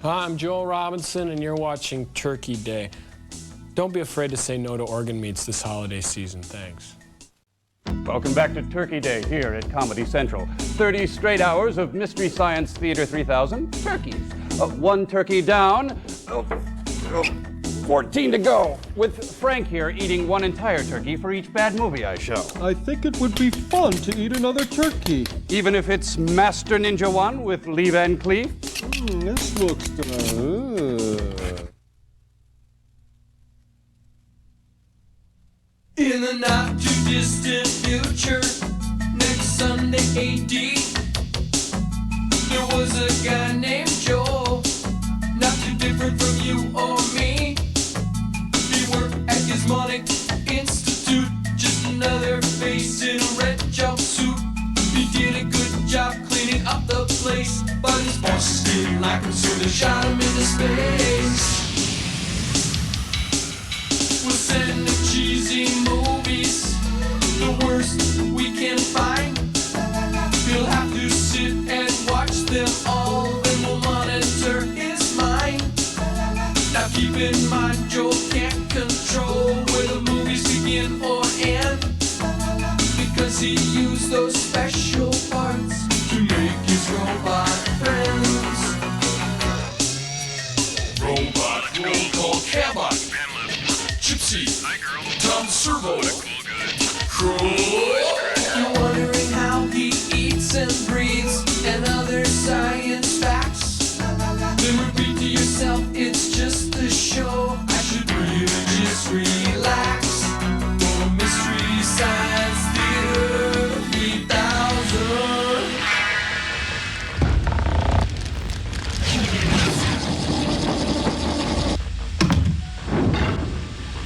Hi, I'm Joel Robinson, and you're watching Turkey Day. Don't be afraid to say no to organ meats this holiday season. Thanks. Welcome back to Turkey Day here at Comedy Central. 30 straight hours of Mystery Science Theater 3000 turkeys. One turkey down, 14 to go, with Frank here eating one entire turkey for each bad movie I show. I think it would be fun to eat another turkey. Even if it's Master Ninja 1 with Lee Van Cleef? This looks good. In the not too distant future, next Sunday AD, there was a guy named Joel, not too different from you or me. He worked at Gizmonic Institute, just another face in a red jumpsuit. He did a good job cleaning up the place, but his bosses didn't like him, so they shot him into space. We'll send the cheesy movies, the worst we can find. He'll have to sit and watch them all, then we'll monitor his mind. Now keep in mind, Joel can't control where the movies begin or end, because he used those special parts to make his robot friends. Robot roll call Cabot, Gypsy, Tom Servo, Crow. You're wondering how he eats and breathes and other science facts. Then repeat to yourself, it's just a show. I should really just relax. For Mystery Science Theater 3000.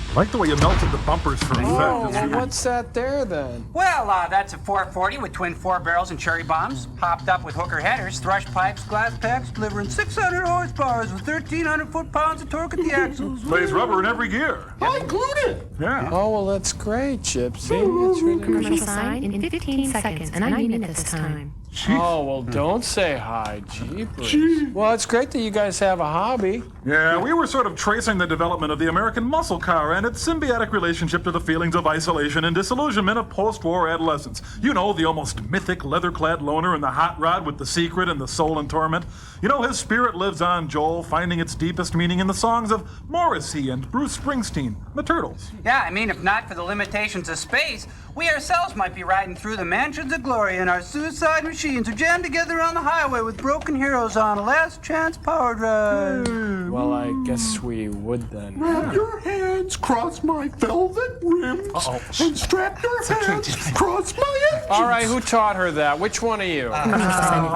I like the way you melted the bumpers for effect. Well, what's that there, then? Well, that's a 440 with twin 4 barrels and cherry bombs, hopped up with hooker headers, thrush pipes, glass packs, delivering 600 horsepower with 1,300 foot-pounds of torque at the axles. Lays rubber in every gear. I included. Yeah. Oh, well, that's great, Gypsy. It's really Commercial sign in 15 seconds, and I mean it this time. Oh, well, don't say hi, jeepers. Well, it's great that you guys have a hobby. Yeah, we were sort of tracing the development of the American muscle car and its symbiotic relationship to the feelings of isolation and disillusionment of post-war adolescence. You know, the almost mythic leather-clad loner in the hot rod with the secret and the soul in torment. You know, his spirit lives on, Joel, finding its deepest meaning in the songs of Morrissey and Bruce Springsteen, the Turtles. Yeah, I mean, if not for the limitations of space, we ourselves might be riding through the mansions of glory in our suicide machines or jammed together on the highway with broken heroes on a last chance power drive. Well, I guess we would then. Wrap your hands across my velvet rims and strap your hands across my engines. All right, who taught her that? Which one of you? Commercial sign in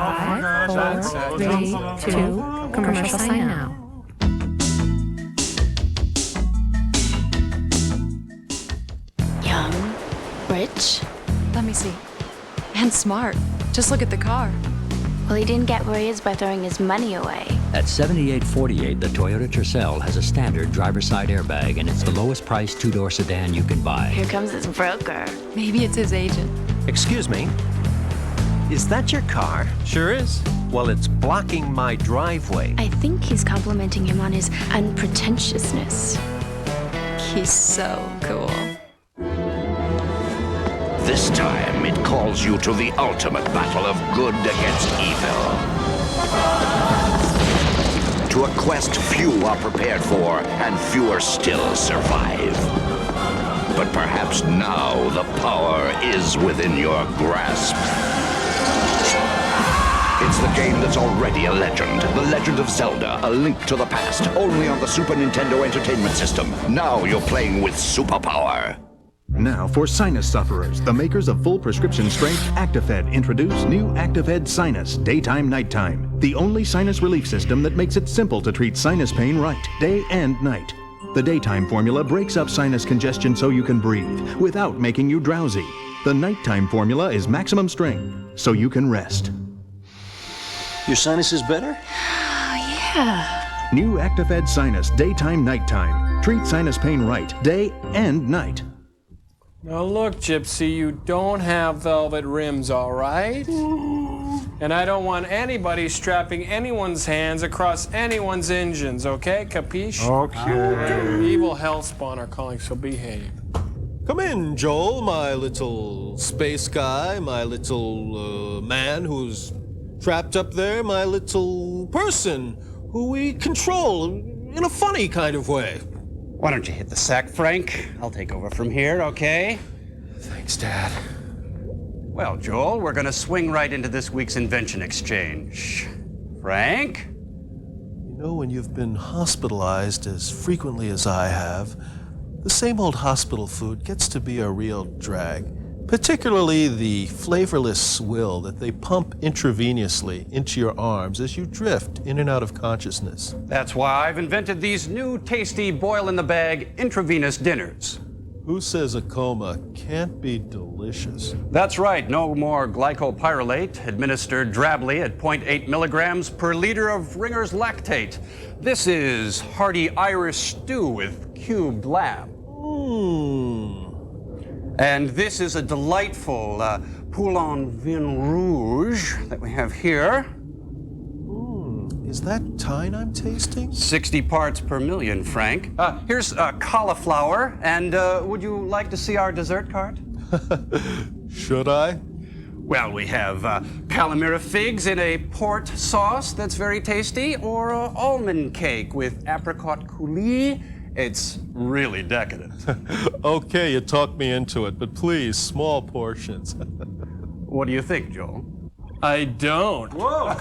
5, 4, 3, 2, commercial sign now. Young, rich. Let me see. And smart. Just look at the car. Well, he didn't get where he is by throwing his money away. At $78.48, the Toyota Tercel has a standard driver's side airbag, and it's the lowest priced two-door sedan you can buy. Here comes his broker. Maybe it's his agent. Excuse me. Is that your car? Sure is. Well, it's blocking my driveway. I think he's complimenting him on his unpretentiousness. He's so cool. This time, it calls you to the ultimate battle of good against evil. To a quest few are prepared for, and fewer still survive. But perhaps now the power is within your grasp. It's the game that's already a legend. The Legend of Zelda, A Link to the Past, only on the Super Nintendo Entertainment System. Now you're playing with superpower. Now, for sinus sufferers, the makers of full prescription strength Actifed introduce new Actifed Sinus, daytime, nighttime. The only sinus relief system that makes it simple to treat sinus pain right, day and night. The daytime formula breaks up sinus congestion so you can breathe, without making you drowsy. The nighttime formula is maximum strength, so you can rest. Your sinus is better? Yeah. New Actifed Sinus, daytime, nighttime. Treat sinus pain right, day and night. Now look, Gypsy, you don't have velvet rims, all right? And I don't want anybody strapping anyone's hands across anyone's engines, okay? Capiche? Okay. Evil hellspawn are calling, so behave. Come in, Joel, my little space guy, my little man who's trapped up there, my little person who we control in a funny kind of way. Why don't you hit the sack, Frank? I'll take over from here, okay? Thanks, Dad. Well, Joel, we're gonna swing right into this week's invention exchange. Frank? You know, when you've been hospitalized as frequently as I have, the same old hospital food gets to be a real drag. Particularly the flavorless swill that they pump intravenously into your arms as you drift in and out of consciousness. That's why I've invented these new tasty boil-in-the-bag intravenous dinners. Who says a coma can't be delicious? That's right, no more glycopyrrolate administered drably at 0.8 milligrams per liter of Ringer's lactate. This is hearty Irish stew with cubed lamb. And this is a delightful Poulon Vin Rouge that we have here. Is that thyme I'm tasting? 60 parts per million, Frank. Here's cauliflower, and would you like to see our dessert cart? Should I? Well, we have Palmyra figs in a port sauce that's very tasty, or almond cake with apricot coulis. It's really decadent. Okay, you talked me into it, but please, small portions. What do you think, Joel? I don't. Whoa,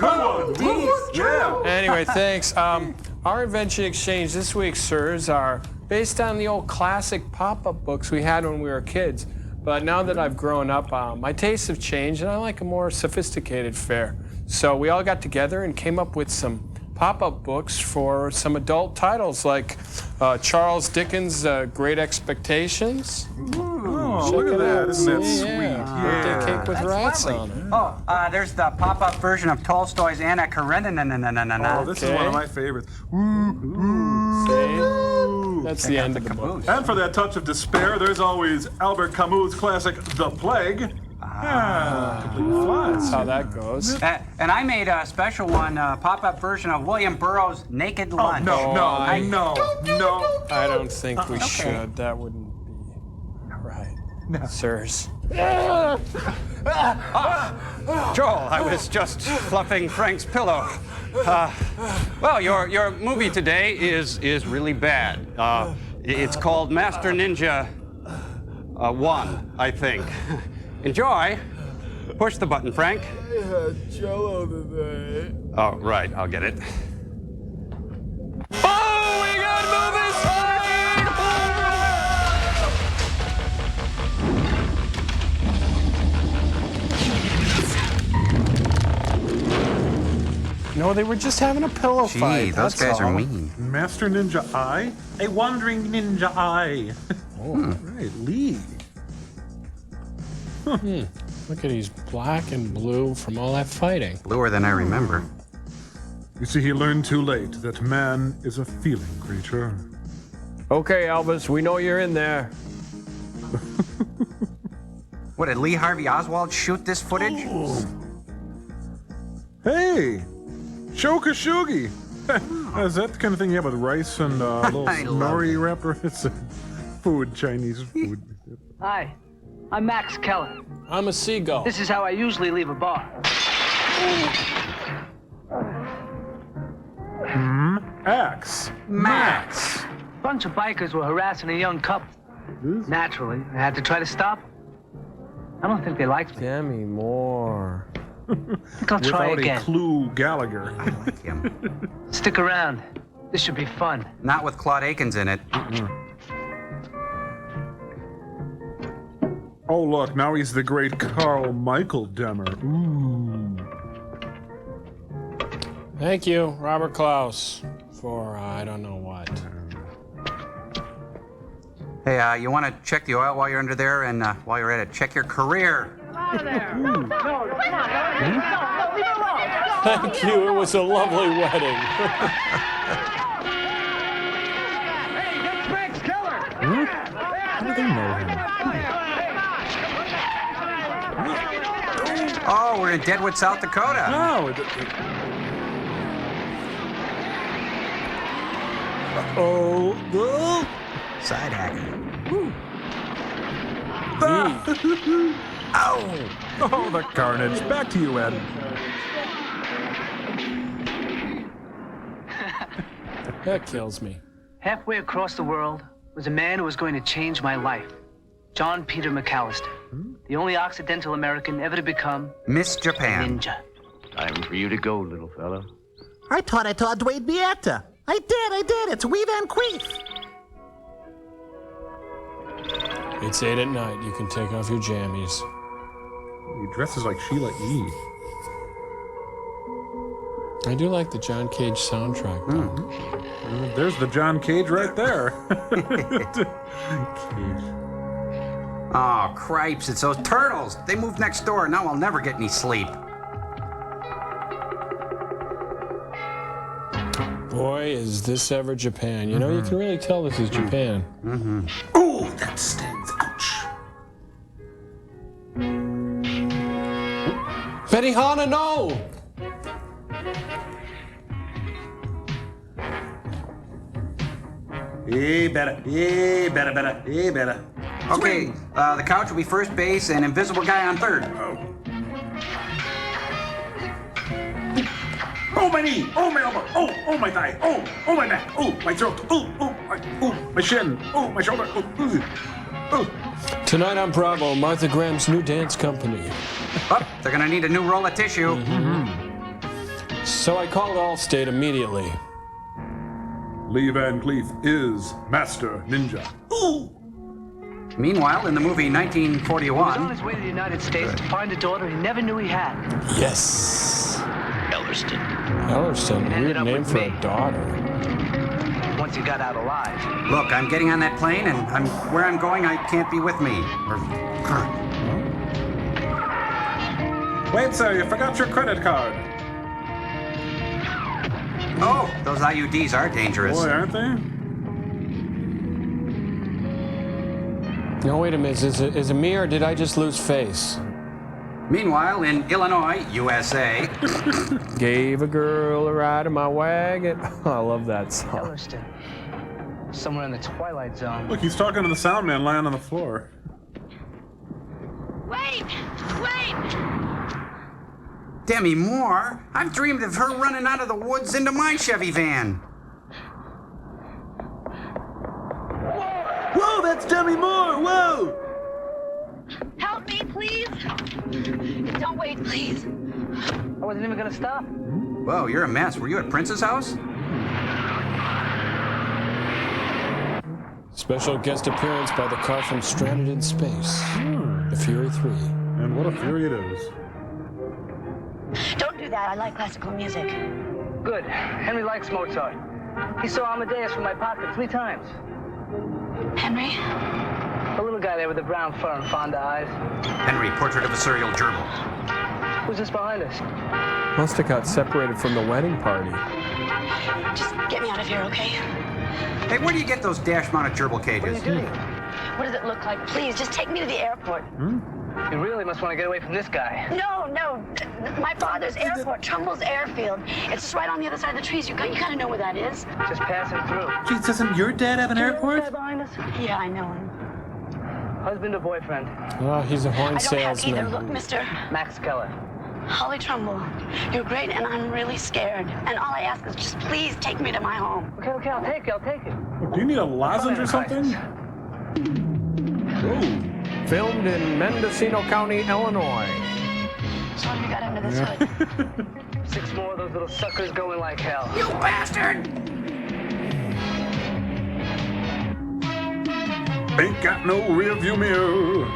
good one. Yeah. Anyway, thanks. Our invention exchange this week, sirs, are based on the old classic pop-up books we had when we were kids. But now that I've grown up, my tastes have changed, and I like a more sophisticated fare. So we all got together and came up with some pop-up books for some adult titles like Charles Dickens' Great Expectations. Oh, look at that. Isn't that sweet? Birthday cake with rats on it. Oh, there's the pop-up version of Tolstoy's Anna Karenina. Oh, this is one of my favorites. That's the end of the book. And for that touch of despair, there's always Albert Camus' classic, The Plague. Complete flies. That's how that goes. And I made a special one, pop-up version of William Burroughs' Naked Lunch. No. I don't think we should. That wouldn't be right. No. Sirs. Joel, I was just fluffing Frank's pillow. Well, your movie today is really bad. It's called Master Ninja 1, I think. Enjoy. Push the button, Frank. I had Jell-O today. Oh, right. I'll get it. Oh, we got movies fight! No, they were just having a pillow fight. Those guys are mean. Master Ninja Eye? A wandering ninja eye. Oh, right. Lee. Look at he's black and blue from all that fighting. Bluer than I remember. You see, he learned too late that man is a feeling creature. Okay, Elvis, we know you're in there. What, did Lee Harvey Oswald shoot this footage? Hey, Shokashugi. Is that the kind of thing you have with rice and a little nori wrapper? It's a food, Chinese food. Hi, I'm Max Keller. I'm a seagull. This is how I usually leave a bar. Max. Bunch of bikers were harassing a young couple. Naturally, I had to try to stop them. I don't think they liked me. Demi Moore. I think I'll try Without again. a clue, Gallagher. I like him. Stick around. This should be fun. Not with Claude Akins in it. Oh, look, now he's the great Carl Michael Demmer. Ooh. Thank you, Robert Klaus, for I don't know what. Hey, you want to check the oil while you're under there, and while you're at it, check your career. Out of there! No, come on! No, leave it alone! Thank you, it was a lovely wedding. Hey, get Max Keller! How do they know him? in Deadwood, South Dakota. No. Oh. Side hacking. Ow! Oh, the carnage. Back to you, Ed. That kills me. Halfway across the world was a man who was going to change my life. John Peter McAllister. The only Occidental American ever to become Miss Japan. ninja. Time for you to go, little fella. I thought I taught Dwayne Bietta. I did. It's Wee Van Queef. It's 8 at night. You can take off your jammies. He dresses like Sheila E. I do like the John Cage soundtrack, though. There's the John Cage right there. Oh, cripes, it's those turtles. They moved next door. Now I'll never get any sleep. Boy, is this ever Japan. You know, you can really tell this is Japan. Oh, that stings. Ouch. Benihana, no! Better. Okay, the couch will be first base and invisible guy on third. Oh, my knee. Oh, my elbow. Oh, my thigh. Oh, my back. Oh, my throat. Oh, my shin. Oh, my shoulder. Oh. Tonight on Bravo, Martha Graham's new dance company. Oh, they're gonna need a new roll of tissue. So I called Allstate immediately. Lee Van Cleef is Master Ninja. Meanwhile, in the movie He was on 1941... his way to the United States to find a daughter he never knew he had. Yes. Ellerston. Ellerston, Ended weird up name with for me. a daughter. Once he got out alive. Look, I'm getting on that plane, and where I'm going, I can't be with me. Wait, sir, you forgot your credit card. Oh, those IUDs are dangerous. Boy, aren't they? No, wait a minute. Is it me or did I just lose face? Meanwhile, in Illinois, USA... Gave a girl a ride in my wagon. Oh, I love that song. Ellerston. Somewhere in the Twilight Zone. Look, he's talking to the sound man lying on the floor. Wait! Demi Moore? I've dreamed of her running out of the woods into my Chevy van. Whoa, that's Demi Moore. Whoa. Help me, please! Don't wait, please. I wasn't even gonna stop. Whoa, you're a mess. Were you at Prince's house? Special guest appearance by the car from Stranded in Space. The Fury 3. And what a fury it is. Don't do that. I like classical music. Good. Henry likes Mozart. He saw Amadeus from my pocket 3 times. Henry? The little guy there with the brown fur and Fonda eyes. Henry, portrait of a serial gerbil. Who's this behind us? Must have got separated from the wedding party. Just get me out of here, okay? Hey, where do you get those dash-mounted gerbil cages? What are you doing? What does it look like? Please, just take me to the airport. You really must want to get away from this guy. No. My father's airport, Trumbull's Airfield. It's just right on the other side of the trees. You gotta know where that is. Just passing through. Jeez, doesn't your dad have an airport? Guy behind us? Yeah, I know him. Husband or boyfriend? Oh, he's a horn I don't have salesman. either. Look, mister. Max Keller. Holly Trumbull, you're great, and I'm really scared. And all I ask is just please take me to my home. Okay, I'll take it. Do you need a lozenge or something? Filmed in Mendocino County, Illinois. So you got under this hood. 6 more of those little suckers going like hell. You bastard! Ain't got no rear view mirror.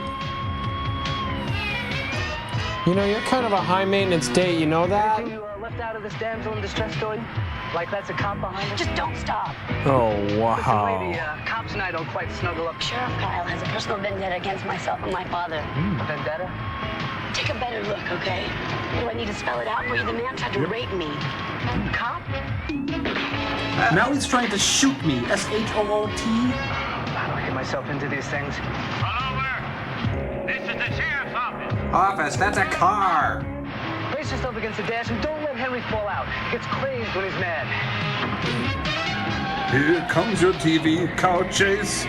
You know, you're kind of a high-maintenance date, you know that? Anything you left out of this damsel in distress story? Like that's a cop behind us? Just don't stop. Oh, Listen, wow. lady, cops and I don't quite snuggle up. Sheriff Kyle has a personal vendetta against myself and my father. Vendetta? Take a better look, okay? Do I need to spell it out for you? The man tried to rape me. Cop? Now he's trying to shoot me. S-H-O-O-T? I don't get myself into these things. Office, that's a car. Brace yourself against the dash and don't let Henry fall out. He gets crazed when he's mad. Here comes your TV car chase.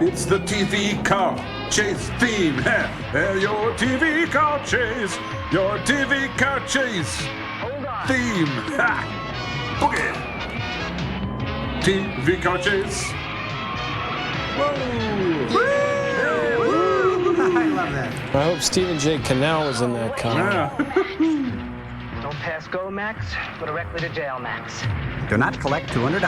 It's the TV car chase theme. Your TV car chase. Your TV car chase theme. Boogie. TV car chase. Whoa. I love that. I hope Stephen J. Cannell was in that car. Don't pass go, Max. Go directly to jail, Max. Do not collect $200.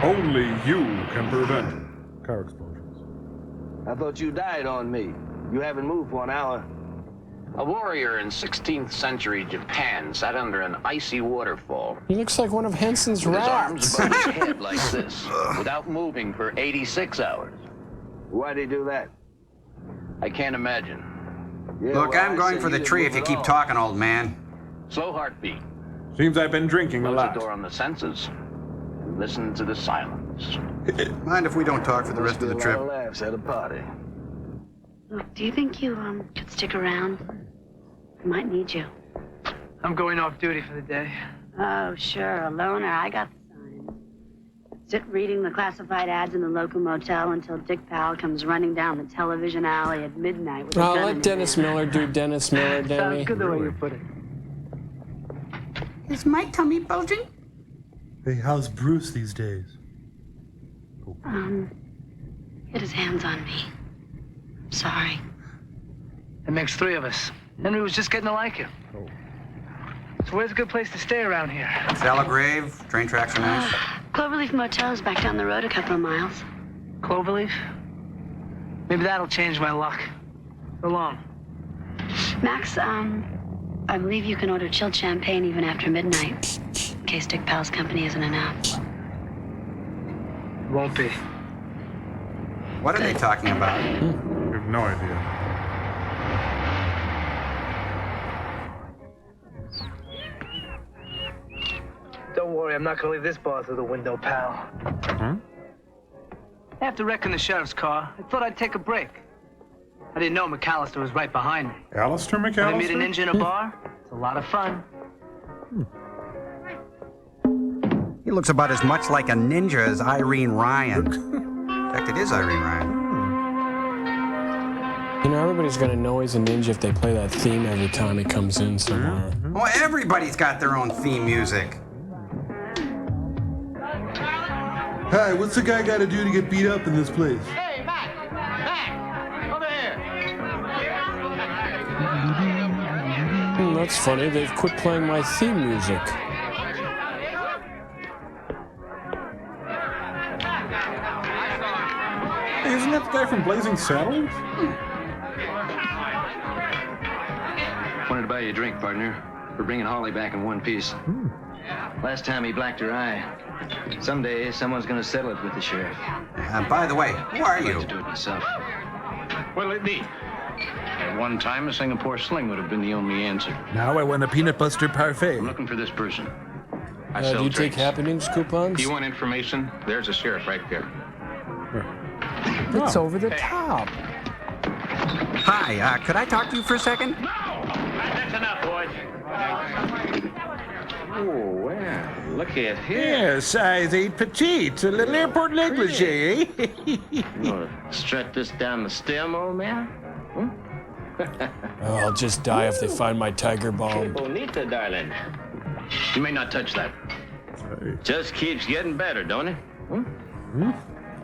Only you can prevent car explosions. I thought you died on me. You haven't moved for an hour. A warrior in 16th century Japan sat under an icy waterfall. He looks like one of Henson's With his rats. arms above his head like this, without moving for 86 hours. Why'd he do that? I can't imagine. Yeah, Look, well, I'm I going said for the you tree didn't if you move keep at all. talking, old man. Slow heartbeat. Seems I've been drinking a Close lot. the door on the senses. And listen to the silence. Mind if we don't talk for the rest of the Must be a trip? lot of laughs at a party. Look, do you think you could stick around? I might need you. I'm going off duty for the day. Oh, sure, a loner. I got the sign. Sit reading the classified ads in the local motel until Dick Powell comes running down the television alley at midnight with a I'll gun in let his Dennis hand. Miller do Dennis Miller, Demi. Sounds good the way you put it. Is my tummy bulging? Hey, how's Bruce these days? Get his hands on me. I'm sorry. That makes 3 of us. Henry was just getting to like you. So where's a good place to stay around here? Shallow grave, train tracks are nice. Cloverleaf Motel is back down the road a couple of miles. Cloverleaf? Maybe that'll change my luck. So long. Max, I believe you can order chilled champagne even after midnight, in case Dick Powell's company isn't announced. Won't be. What are they talking about? I have no idea. Don't worry, I'm not gonna leave this bar through the window, pal. After wrecking the sheriff's car, I thought I'd take a break. I didn't know McAllister was right behind me. Alistair When I meet a McAllister? ninja in a bar, it's a lot of fun. He looks about as much like a ninja as Irene Ryan. In fact, it is Irene Ryan. You know, everybody's gonna know he's a ninja if they play that theme every time he comes in somewhere. Well, everybody's got their own theme music. Hi, what's the guy got to do to get beat up in this place? Hey, Mac! Mac! Over here! That's funny. They've quit playing my theme music. Hey, isn't that the guy from Blazing Saddles? Wanted to buy you a drink, partner. We're bringing Holly back in one piece. Last time he blacked her eye. Someday, someone's gonna settle it with the sheriff. By the way, who are I'd like you? to do it myself. What'll it be? At one time, a Singapore sling would have been the only answer. Now I want a peanut butter parfait. I'm looking for this person. I Do sell you take drinks. happenings coupons? You want information? There's a sheriff right there. It's over the top. Hi, could I talk to you for a second? That's enough, boys. Oh, well, look at here. Yeah, size 8 petite, a little airport negligee, eh? You wanna strut this down the stem, old man? Oh, I'll just die if they find my tiger Que bomb. bonita, darling. You may not touch that. Just keeps getting better, don't it?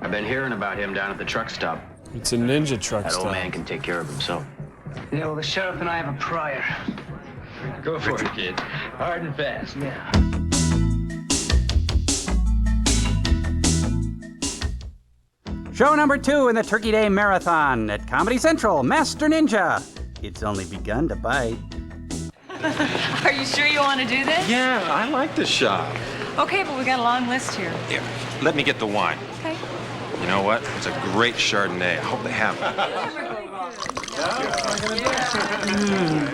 I've been hearing about him down at the truck stop. It's a ninja truck That old stop. man can take care of himself. Yeah, well, the sheriff and I have a prior. Go for it, kid. Hard and fast. Yeah. Show number 2 in the Turkey Day Marathon at Comedy Central, Master Ninja. It's only begun to bite. Are you sure you want to do this? Yeah, I like this shop. Okay, but we got a long list here. Here, let me get the wine. Okay. You know what? It's a great Chardonnay. I hope they have it.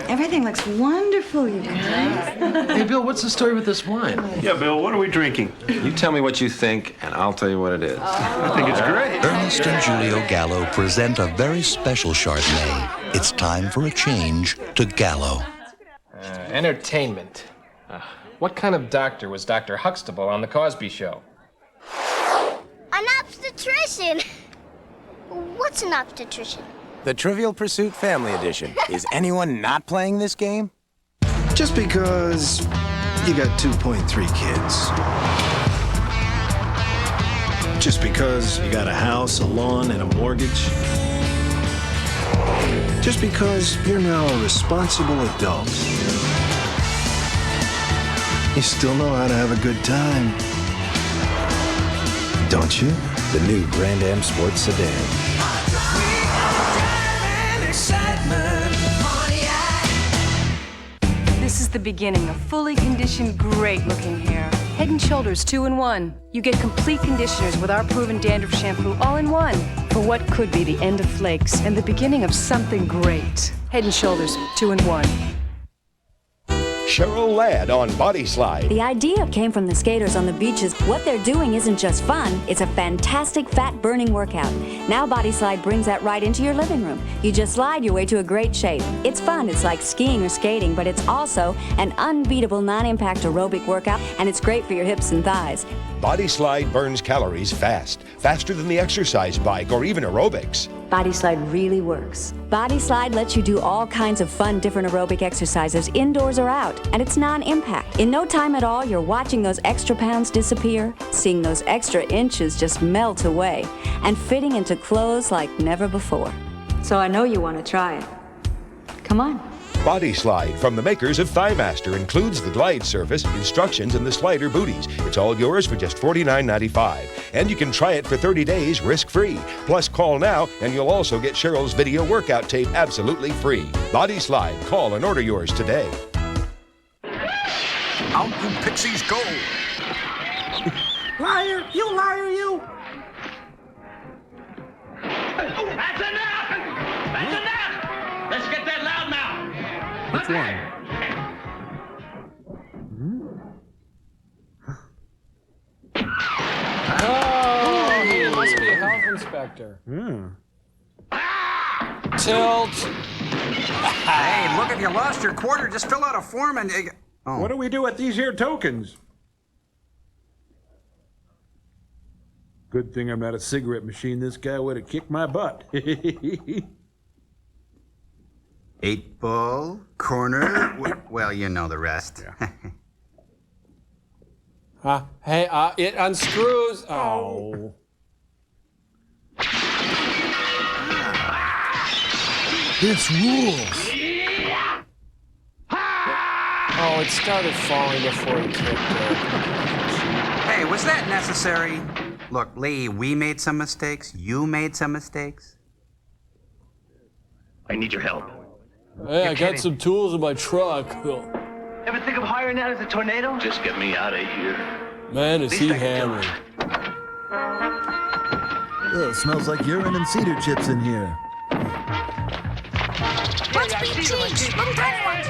Everything looks wonderful, you guys. Hey, Bill, what's the story with this wine? Yeah, Bill, what are we drinking? You tell me what you think, and I'll tell you what it is. I think it's great. Ernest and Julio Gallo present a very special Chardonnay. It's time for a change to Gallo. Entertainment. What kind of doctor was Dr. Huxtable on The Cosby Show? An obstetrician. What's an obstetrician? The Trivial Pursuit Family Edition. Is anyone not playing this game? Just because you got 2.3 kids. Just because you got a house, a lawn, and a mortgage. Just because you're now a responsible adult. You still know how to have a good time, don't you? The new Grand Am Sports Sedan. This is the beginning of fully conditioned, great-looking hair. Head & Shoulders 2-in-1. You get complete conditioners with our proven dandruff shampoo all in one for what could be the end of flakes and the beginning of something great. Head & Shoulders 2-in-1. Cheryl Ladd on Body Slide. The idea came from the skaters on the beaches. What they're doing isn't just fun, it's a fantastic fat-burning workout. Now Body Slide brings that right into your living room. You just slide your way to a great shape. It's fun, it's like skiing or skating, but it's also an unbeatable non-impact aerobic workout, and it's great for your hips and thighs. Body Slide burns calories fast, faster than the exercise bike or even aerobics. Body Slide really works. Body Slide lets you do all kinds of fun, different aerobic exercises, indoors or out, and it's non-impact. In no time at all, you're watching those extra pounds disappear, seeing those extra inches just melt away, and fitting into clothes like never before. So I know you want to try it. Come on. Body Slide from the makers of ThighMaster includes the glide surface, instructions, and the slider booties. It's all yours for just $49.95. And you can try it for 30 days risk-free. Plus, call now and you'll also get Cheryl's video workout tape absolutely free. Body Slide. Call and order yours today. Out you pixies go! Liar! You liar, you! That's enough! That's enough! Let's get that loud now! Which one? Oh, he must be a health inspector. Tilt. Hey, look, if you lost your quarter, just fill out a form and... Oh. What do we do with these here tokens? Good thing I'm not a cigarette machine. This guy would have kicked my butt. 8 ball, corner, well, you know the rest. Hey, it unscrews. Oh. This rules. Oh, it started falling before it kicked it. Hey, was that necessary? Look, Lee, we made some mistakes. You made some mistakes. I need your help. Hey, I got some tools in my truck. Ever think of hiring out as a tornado? Just get me out of here. Man, is he hammered. Ugh, smells like urine and cedar chips in here. What's big cheese? Little tiny ones.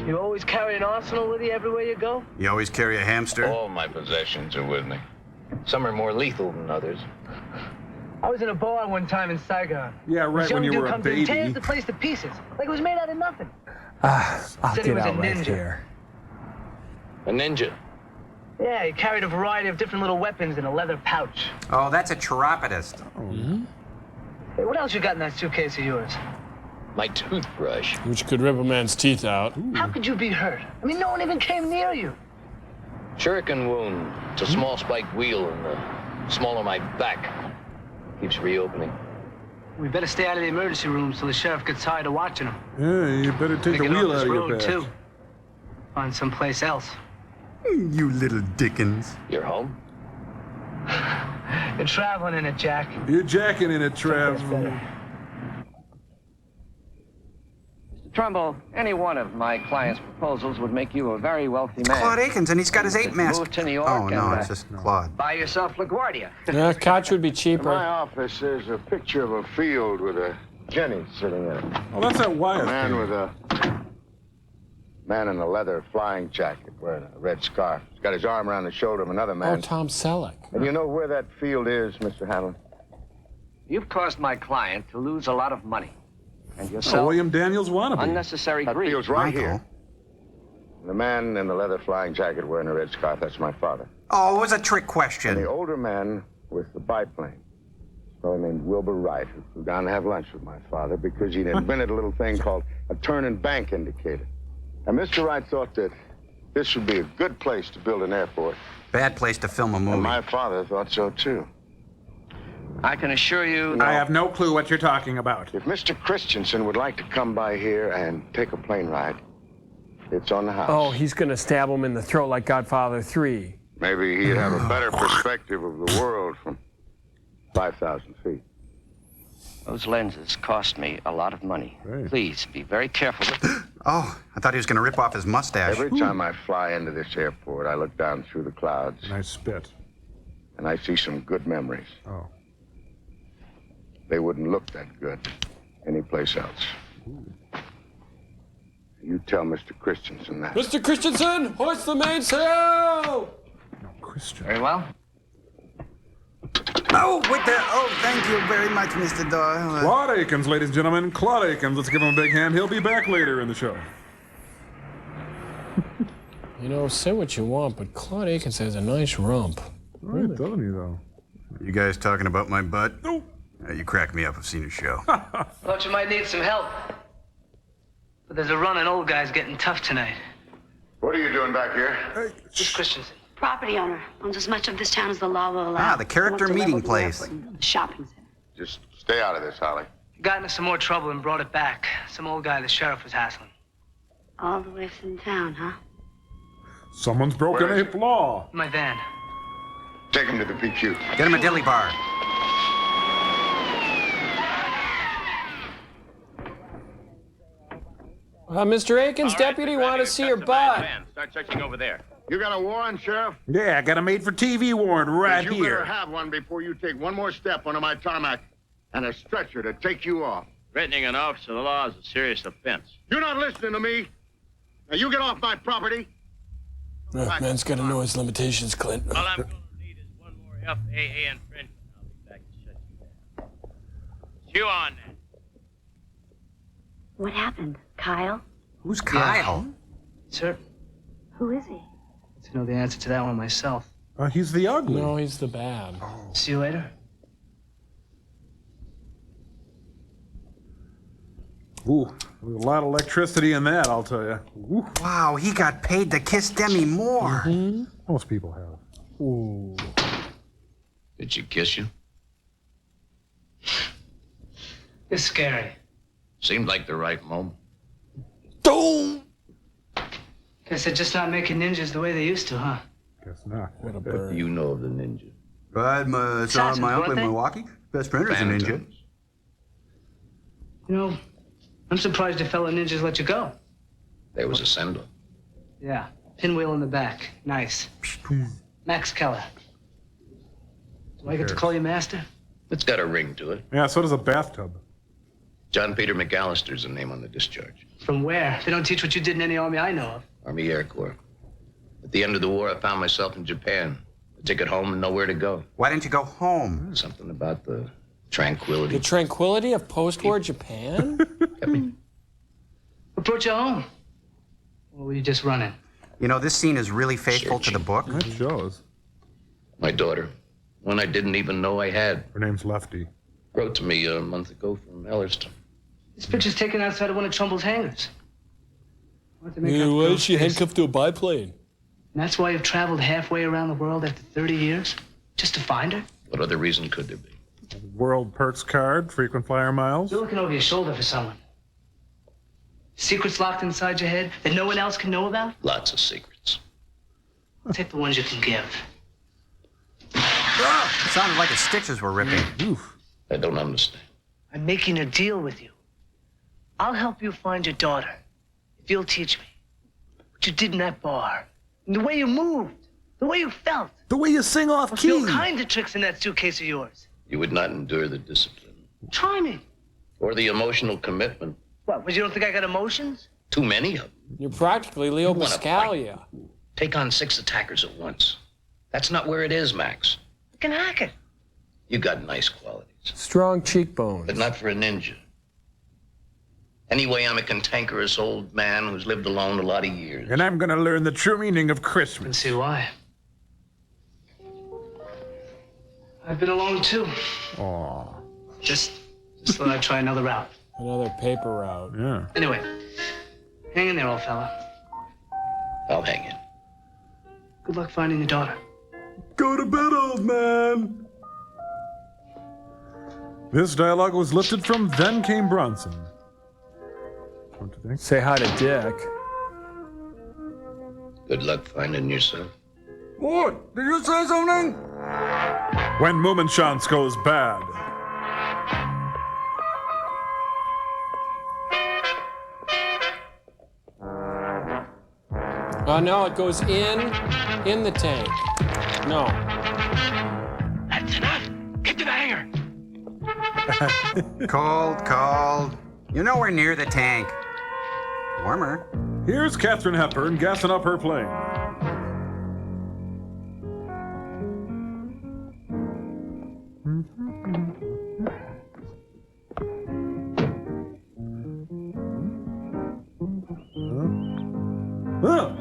You always carry an arsenal with you everywhere you go? You always carry a hamster? All my possessions are with me. Some are more lethal than others. I was in a bar one time in Saigon. Yeah, right, This young when you dude were a comes in and tears baby. the place to pieces, like it was made out of nothing. I'll Said he get was a out right ninja. here. A ninja. Yeah, he carried a variety of different little weapons in a leather pouch. Oh, that's a chiropodist. Hey, what else you got in that suitcase of yours? My toothbrush. Which could rip a man's teeth out. How could you be hurt? I mean, no one even came near you. Shuriken wound. It's a small spiked wheel in the small of my back. Keeps reopening. We better stay out of the emergency room so the sheriff gets tired of watching him. Yeah, you better take the Get off wheel this out of your road, back. too. Find someplace else. You little Dickens. You're home? You're traveling in it, Jack. You're jacking in it, Trav. Trumbull, any one of my client's proposals would make you a very wealthy man. Claude Akins, and he's got his ape mask. Move to New York Oh, no, and, it's just Claude. buy yourself LaGuardia. Yeah, Koch would be cheaper. In my office, there's a picture of a field with a Jenny sitting in it. Oh, that's that Wyatt A man thing. with a Man in a leather flying jacket wearing a red scarf. He's got his arm around the shoulder of another man. Oh, Tom Selleck. And you know where that field is, Mr. Hanlon? You've caused my client to lose a lot of money. And yourself... Oh, William Daniels wannabe. Unnecessary That grief. field's right here. The man in the leather flying jacket wearing a red scarf, that's my father. Oh, it was a trick And question. the older man with the biplane, a fellow named Wilbur Wright, who flew down to have lunch with my father because he'd invented a little thing called a turn and bank indicator. And Mr. Wright thought that this would be a good place to build an airport. Bad place to film a movie. And my father thought so, too. I can assure you... I have no clue what you're talking about. If Mr. Christensen would like to come by here and take a plane ride, it's on the house. Oh, he's going to stab him in the throat like Godfather 3. Maybe he'd have a better perspective of the world from 5,000 feet. Those lenses cost me a lot of money. Please, be very careful. Oh, I thought he was going to rip off his mustache. Every time I fly into this airport, I look down through the clouds. And I spit. And I see some good memories. Oh. They wouldn't look that good anyplace else. You tell Mr. Christensen that. Mr. Christensen, hoist the mainsail! Christian. Very well. Oh, wait there. Oh, thank you very much, Mr. Doyle. Claude Akins, ladies and gentlemen. Claude Akins. Let's give him a big hand. He'll be back later in the show. You know, say what you want, but Claude Akins has a nice rump. I'm telling you, though. You guys talking about my butt? No. You crack me up. I've seen your show. Thought you might need some help. But there's a run on old guys getting tough tonight. What are you doing back here? Who's Christensen? Property owner. Owns as much of this town as the law will allow. The character meeting place. Shopping center. Just stay out of this, Holly. Got into some more trouble and brought it back. Some old guy the sheriff was hassling. All the way from town, huh? Someone's broken a law. My van. Take him to the PQ. Get him a dilly bar. Mr. Akins, deputy, want to see your butt. Start searching over there. You got a warrant, Sheriff? Yeah, I got a made-for-TV warrant right You here. better have one before you take one more step onto my tarmac and a stretcher to take you off. Threatening an officer of the law is a serious offense. You're not listening to me. Now you get off my property. Man's got to know his limitations, Clint. All I'm going to need is one more FAA infringement. I'll be back to shut you down. Chew on that. What happened? Kyle? Who's Kyle? Sir, Who is he? to know the answer to that one myself. He's the ugly. No, he's the bad. See you later. Ooh, there's a lot of electricity in that, I'll tell you. Ooh. Wow, he got paid to kiss Demi Moore. Mm-hmm. Most people have. Ooh. Did she kiss you? It's scary. Seemed like the right moment. Boom! Guess they're just not making ninjas the way they used to, huh? Guess not. What a bird. You know of the ninja. But my son, my uncle in Milwaukee, best friend is a ninja. Phantoms. You know, I'm surprised your fellow ninjas let you go. There was a sender. Yeah, pinwheel in the back. Nice. Max Keller. Do I get to call you master? It's got a ring to it. Yeah, so does a bathtub. John Peter McAllister's the name on the discharge. From where? They don't teach what you did in any army I know of. Army Air Corps. At the end of the war, I found myself in Japan. A ticket home and nowhere to go. Why didn't you go home? Something about the tranquility. The tranquility of post-war Japan? What brought you home? Or were you just running? You know, this scene is really faithful to the book. That shows. My daughter, one I didn't even know I had, Her name's Lefty. wrote to me a month ago from Ellerston. This picture's taken outside of one of Trumbull's hangars. Why is she handcuffed to a biplane? And that's why you've traveled halfway around the world after 30 years? Just to find her? What other reason could there be? World Perks card, frequent flyer miles. You're looking over your shoulder for someone. Secrets locked inside your head that no one else can know about? Lots of secrets. Take the ones you can give. It sounded like his stitches were ripping. Oof. I don't understand. I'm making a deal with you. I'll help you find your daughter if you'll teach me what you did in that bar, and the way you moved, the way you felt. The way you sing off Must be key. all kinds of tricks in that suitcase of yours. You would not endure the discipline Try me. or the emotional commitment. What, because you don't think I got emotions? Too many of them. You're practically Leo You wanna Biscaglia. Take on 6 attackers at once. That's not where it is, Max. You can hack it. You got nice qualities, Strong cheekbones. but not for a ninja. Anyway, I'm a cantankerous old man who's lived alone a lot of years. And I'm gonna learn the true meaning of Christmas. And see why. I've been alone too. Aw. Just thought I'd try another route. Another paper route. Yeah. Anyway, hang in there, old fella. I'll hang in. Good luck finding your daughter. Go to bed, old man. This dialogue was lifted from Then Came Bronson. Don't you think? Say hi to Dick. Good luck finding yourself. What? Did you say something? When Mummenschanz goes bad. No, it goes in the tank. No. That's enough. Get to the hangar. Cold. You're nowhere near the tank. Warmer. Here's Katharine Hepburn gassing up her plane.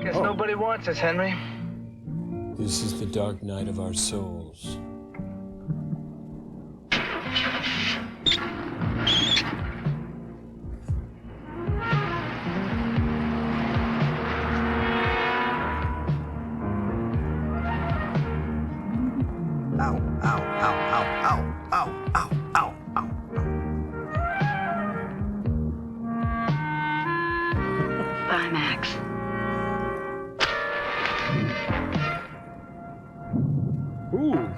Guess nobody wants us, Henry. This is the dark night of our souls. Bye, Max. Ooh.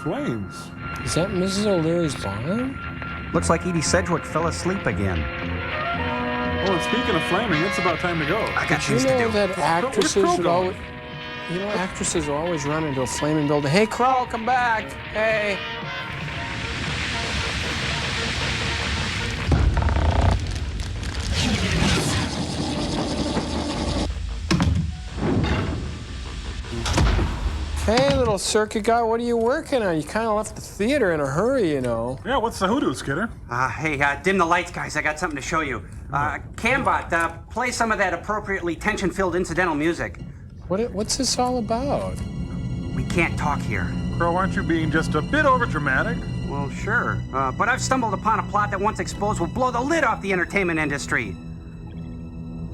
Flames. Is that Mrs. O'Leary's barn? Looks like Edie Sedgwick fell asleep again. Oh, and speaking of flaming, it's about time to go. I got Did you things to know do. that actresses would always, actresses will always run into a flaming building. Hey, Crow, come back. Hey. Hey, little circuit guy, what are you working on? You kind of left the theater in a hurry, you know. Yeah, what's the hoodoo, Skidder? Hey, dim the lights, guys. I got something to show you. Cambot, play some of that appropriately tension-filled incidental music. What's this all about? We can't talk here. Crow, aren't you being just a bit overdramatic? Well, sure. But I've stumbled upon a plot that once exposed will blow the lid off the entertainment industry.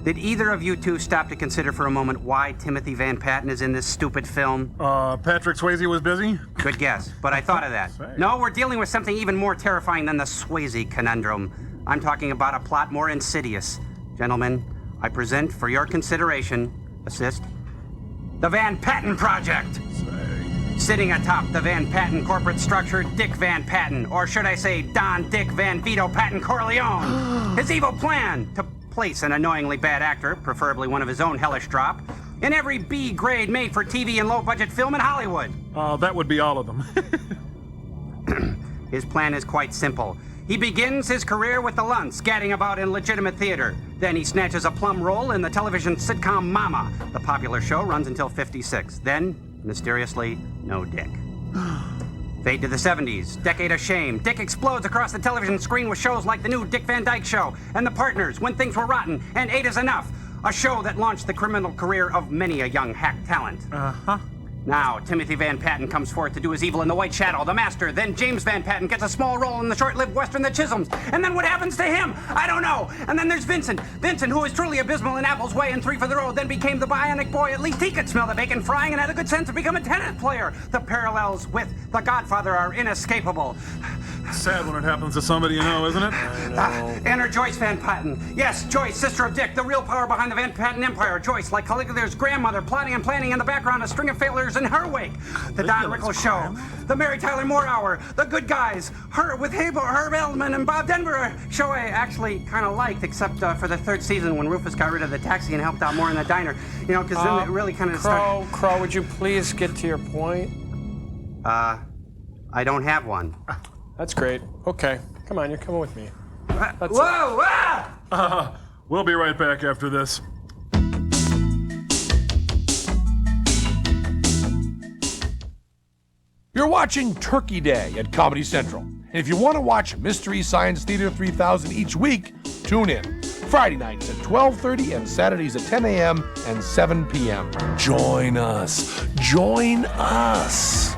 Did either of you two stop to consider for a moment why Timothy Van Patten is in this stupid film? Patrick Swayze was busy? Good guess, but I thought of that. No, we're dealing with something even more terrifying than the Swayze conundrum. I'm talking about a plot more insidious. Gentlemen, I present for your consideration, assist, the Van Patten Project. Sitting atop the Van Patten corporate structure, Dick Van Patten, or should I say Don Dick Van Vito Patten Corleone. His evil plan to place an annoyingly bad actor, preferably one of his own hellish drop, in every B-grade made-for-TV and low-budget film in Hollywood. That would be all of them. His plan is quite simple. He begins his career with the Lunts, gadding about in legitimate theater. Then he snatches a plum role in the television sitcom Mama. The popular show runs until 56. Then, mysteriously, no Dick. Fade to the 70s, decade of shame. Dick explodes across the television screen with shows like The New Dick Van Dyke Show and The Partners, When Things Were Rotten, and 8 is Enough, a show that launched the criminal career of many a young hack talent. Now, Timothy Van Patten comes forth to do his evil in The White Shadow, The Master. Then James Van Patten gets a small role in the short-lived western The Chisholms. And then what happens to him? I don't know. And then there's Vincent. Vincent, who is truly abysmal in Apple's Way and 3 for the Road, then became the Bionic Boy. At least he could smell the bacon frying and had a good sense to become a tennis player. The parallels with The Godfather are inescapable. Sad when it happens to somebody you know, isn't it? Enter Joyce Van Patten. Yes, Joyce, sister of Dick, the real power behind the Van Patten Empire. Joyce, like Caligula's grandmother, plotting and planning in the background, a string of failures in her wake. The Don Rickles Show, the Mary Tyler Moore Hour, The Good Guys, her with Herb Edelman and Bob Denver, a show I actually kind of liked, except for the 3rd season when Rufus got rid of the taxi and helped out more in the diner. You know, because then it really kind of started. Crow, would you please get to your point? I don't have one. That's great. Okay, come on, you're coming with me. Whoa! We'll be right back after this. You're watching Turkey Day at Comedy Central. And if you want to watch Mystery Science Theater 3000 each week, tune in. Friday nights at 12:30 and Saturdays at 10 a.m. and 7 p.m. Join us. Join us.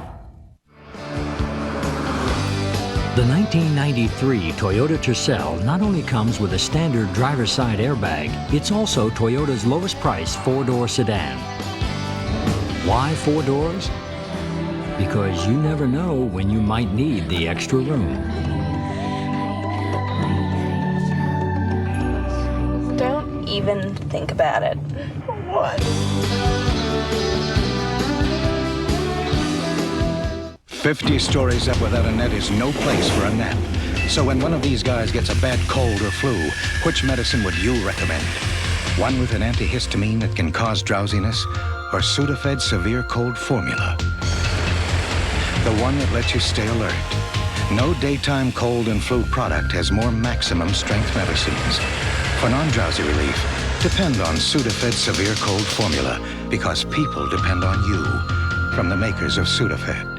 The 1993 Toyota Tercel not only comes with a standard driver's side airbag, it's also Toyota's lowest price four-door sedan. Why four doors? Because you never know when you might need the extra room. Don't even think about it. What? 50 stories up without a net is no place for a nap. So when one of these guys gets a bad cold or flu, which medicine would you recommend? One with an antihistamine that can cause drowsiness, or Sudafed Severe Cold Formula? The one that lets you stay alert. No daytime cold and flu product has more maximum strength medicines. For non-drowsy relief, depend on Sudafed Severe Cold Formula, because people depend on you. From the makers of Sudafed.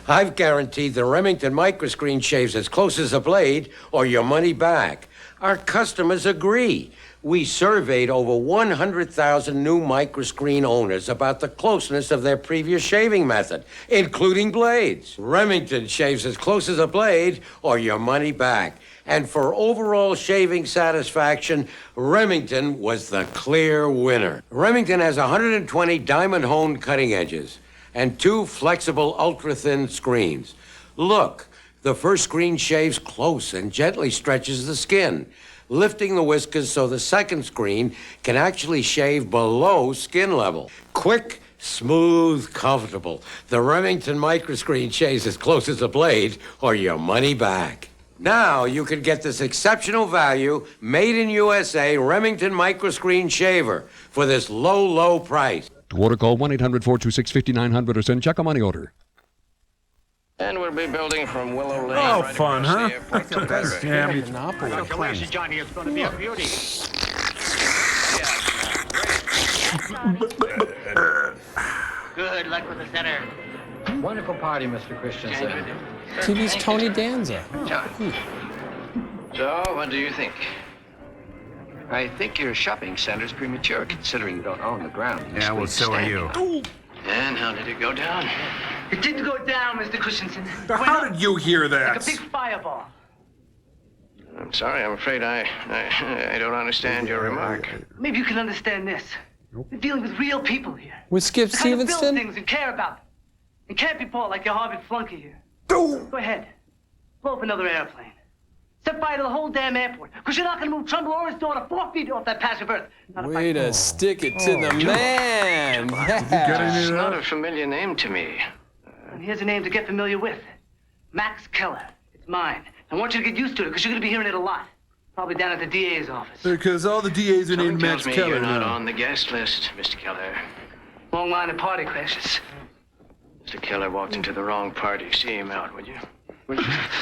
I've guaranteed the Remington microscreen shaves as close as a blade or your money back. Our customers agree. We surveyed over 100,000 new microscreen owners about the closeness of their previous shaving method, including blades. Remington shaves as close as a blade or your money back. And for overall shaving satisfaction, Remington was the clear winner. Remington has 120 diamond-honed cutting edges and 2 flexible ultra-thin screens. Look, the first screen shaves close and gently stretches the skin, lifting the whiskers so the second screen can actually shave below skin level. Quick, smooth, comfortable. The Remington microscreen shaves as close as a blade or your money back. Now you can get this exceptional value, made in USA Remington microscreen shaver for this low, low price. To order, call 1-800-426-5900 or send check or money order. And we'll be building from Willow Lane. Oh, right fun, huh? Damn you. Congratulations, Johnny. It's going to be a beauty. Good luck with the center. Wonderful party, Mr. Christensen. TV's Tony Danza. So, what do you think? I think your shopping center's premature, considering you don't own the ground. Yeah, well, so are you. And how did it go down? It didn't go down, Mr. Christensen. How did you hear that? Like a big fireball. I'm sorry, I'm afraid I don't understand your remark. Maybe you can understand this. We're dealing with real people here. With Skip The kind who build Stevenson? things and care about them. And can't be bought like your Harvard flunky here. Go ahead. Blow up another airplane. Set fire to the whole damn airport. Because you're not going to move Trumbull or his daughter 4 feet off that patch of earth. Way to stick it to the man. It's not a familiar name to me. And here's a name to get familiar with. Max Keller. It's mine. I want you to get used to it because you're going to be hearing it a lot. Probably down at the DA's office. Because all the DAs are named Max Tells me Keller you're not now. on the guest list, Mr. Keller. Long line of party crashes. Mr. Keller walked into the wrong party. See him out, would you?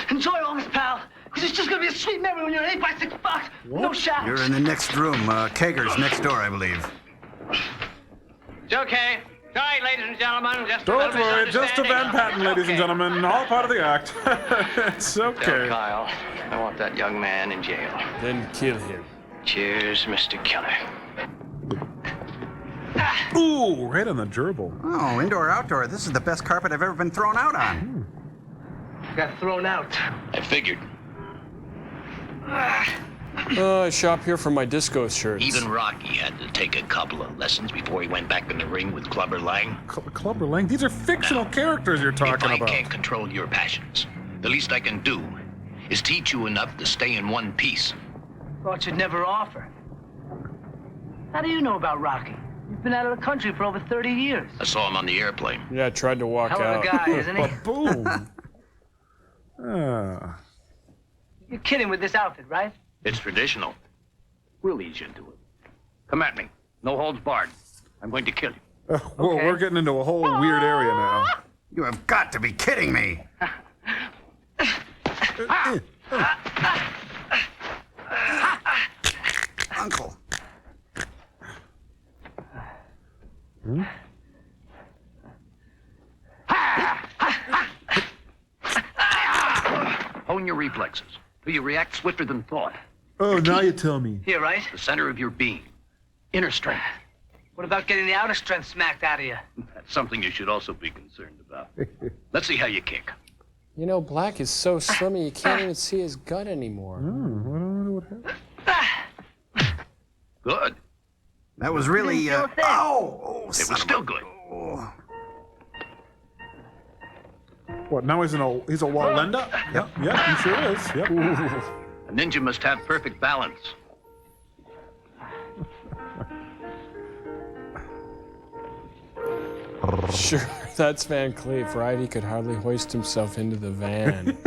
Enjoy all this, pal. Because it's just going to be a sweet memory when you're an 8x6 box. No showers. You're in the next room. Kager's next door, I believe. It's okay. Sorry, ladies and gentlemen. Just Don't worry, just a Van Patten, ladies and gentlemen. All part of the act. It's okay. Tell Kyle, I want that young man in jail. Then kill him. Cheers, Mr. Keller. Ooh, right on the gerbil. Oh, indoor, outdoor. This is the best carpet I've ever been thrown out on. Got thrown out. I figured. I shop here for my disco shirts. Even Rocky had to take a couple of lessons before he went back in the ring with Clubber Lang. Clubber Lang? These are fictional characters you're talking If I about. can't control your passions, the least I can do is teach you enough to stay in one piece. Thought you'd never offer. How do you know about Rocky? You've been out of the country for over 30 years. I saw him on the airplane. Yeah, I tried to walk Hell out. of a guy, isn't he? Boom. You're kidding with this outfit, right? It's traditional. We'll ease you into it. Come at me. No holds barred. I'm going to kill you. Well, we're getting into a whole weird area now. You have got to be kidding me. Uncle. Hone your reflexes. Do you react swifter than thought? Oh, now you tell me. Here, right? The center of your being. Inner strength. What about getting the outer strength smacked out of you? That's something you should also be concerned about. Let's see how you kick. You know, Black is so slim you can't even see his gut anymore. Good. That was really, It was still good. What, now he's a Walenda? Yep, he sure is. Yep. A ninja must have perfect balance. Sure, that's Van Cleef, right? He could hardly hoist himself into the van.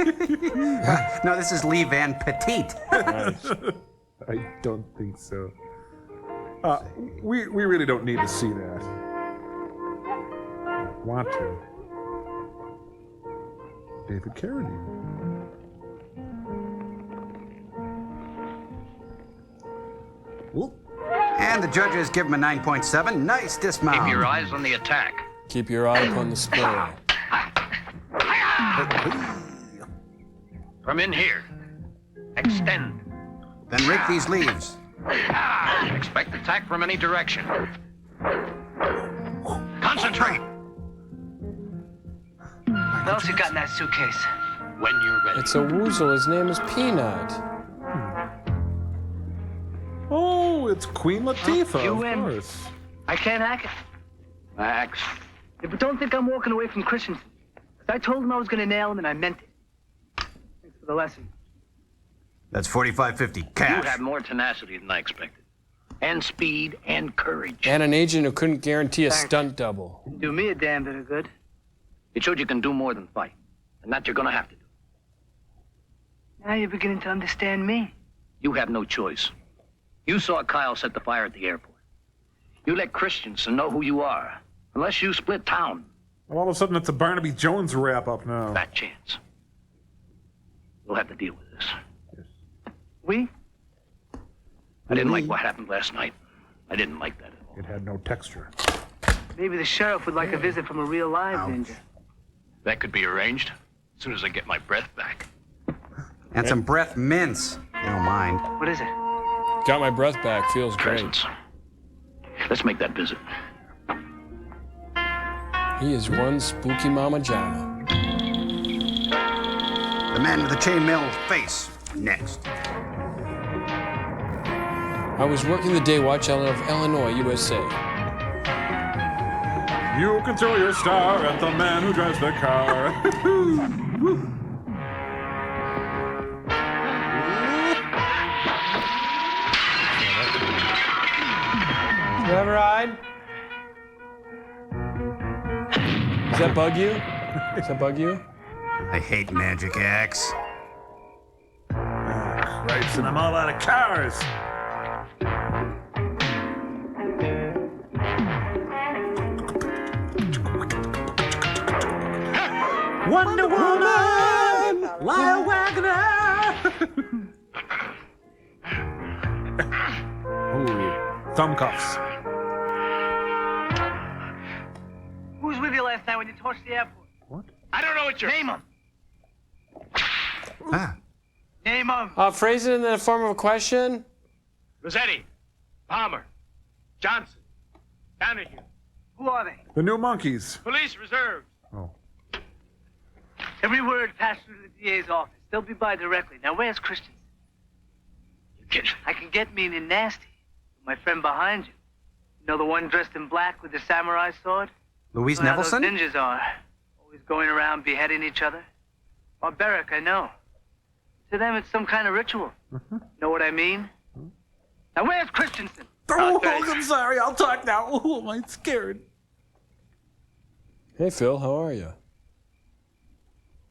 No, this is Lee Van Petite. Right. I don't think so. We really don't need to see that. Want to. David Carradine. Whoop. And the judges give him a 9.7. Nice dismount. Keep your eyes on the attack. Keep your eye upon the square. From in here. Extend. Then rake these leaves. Expect attack from any direction. Concentrate. What else you got in that suitcase? When you're ready. It's a woozle. His name is Peanut. Oh, it's Queen Latifah, You of win. course. I can't hack it. Max. Yeah, but don't think I'm walking away from Christensen. 'Cause I told him I was going to nail him, and I meant it. Thanks for the lesson. That's $45.50 cash. You have more tenacity than I expected. And speed and courage. And an agent who couldn't guarantee a stunt double. Do me a damn bit of good. It showed you can do more than fight. And that you're gonna have to do. Now you're beginning to understand me. You have no choice. You saw Kyle set the fire at the airport. You let Christensen know who you are. Unless you split town. Well, all of a sudden, it's a Barnaby Jones wrap-up now. Fat chance. We'll have to deal with this. We? I didn't like what happened last night. I didn't like that at all. It had no texture. Maybe the sheriff would like a visit from a real live ninja. That could be arranged as soon as I get my breath back. And some breath mints. You don't mind. What is it? Got my breath back. Feels great. Presents. Let's make that visit. He is one spooky Mama Jama. The man with the chainmail face. Next. I was working the day watch out of Illinois, USA. You can throw your star at the man who drives the car. You have a ride? Does that bug you? Does that bug you? I hate magic acts. Christ, and I'm all out of cars. Wonder Woman! Lyle Wagner! Ooh, thumb cuffs. Who was with you last night when you torched the airport? What? I don't know what your name him. Ah. Name him. Phrase it in the form of a question. Rossetti, Palmer, Johnson, Donahue. Who are they? The New Monkeys. Police reserve. Oh. Every word passed through the DA's office. They'll be by directly. Now, where's Christensen? I can get mean and nasty. My friend behind you. You know the one dressed in black with the samurai sword? Louise You know how those Nevelson? ninjas are. Always going around beheading each other. Barbaric, I know. To them, it's some kind of ritual. Know what I mean? Now, where's Christensen? Oh, I'm sorry. I'll talk now. Oh, am I scared? Hey, Phil, how are you?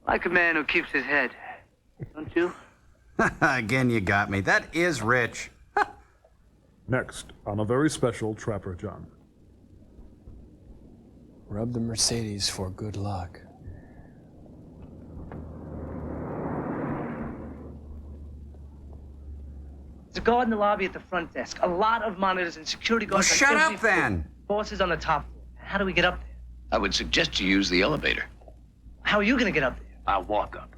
Like a man who keeps his head. Don't you? Again, you got me. That is rich. Next, on a very special Trapper John. Rub the Mercedes for good luck. There's a guard in the lobby at the front desk. A lot of monitors and security guards. Well, shut on every up, floor. then. Boss is on the top floor. How do we get up there? I would suggest you use the elevator. How are you gonna get up there? I'll walk up.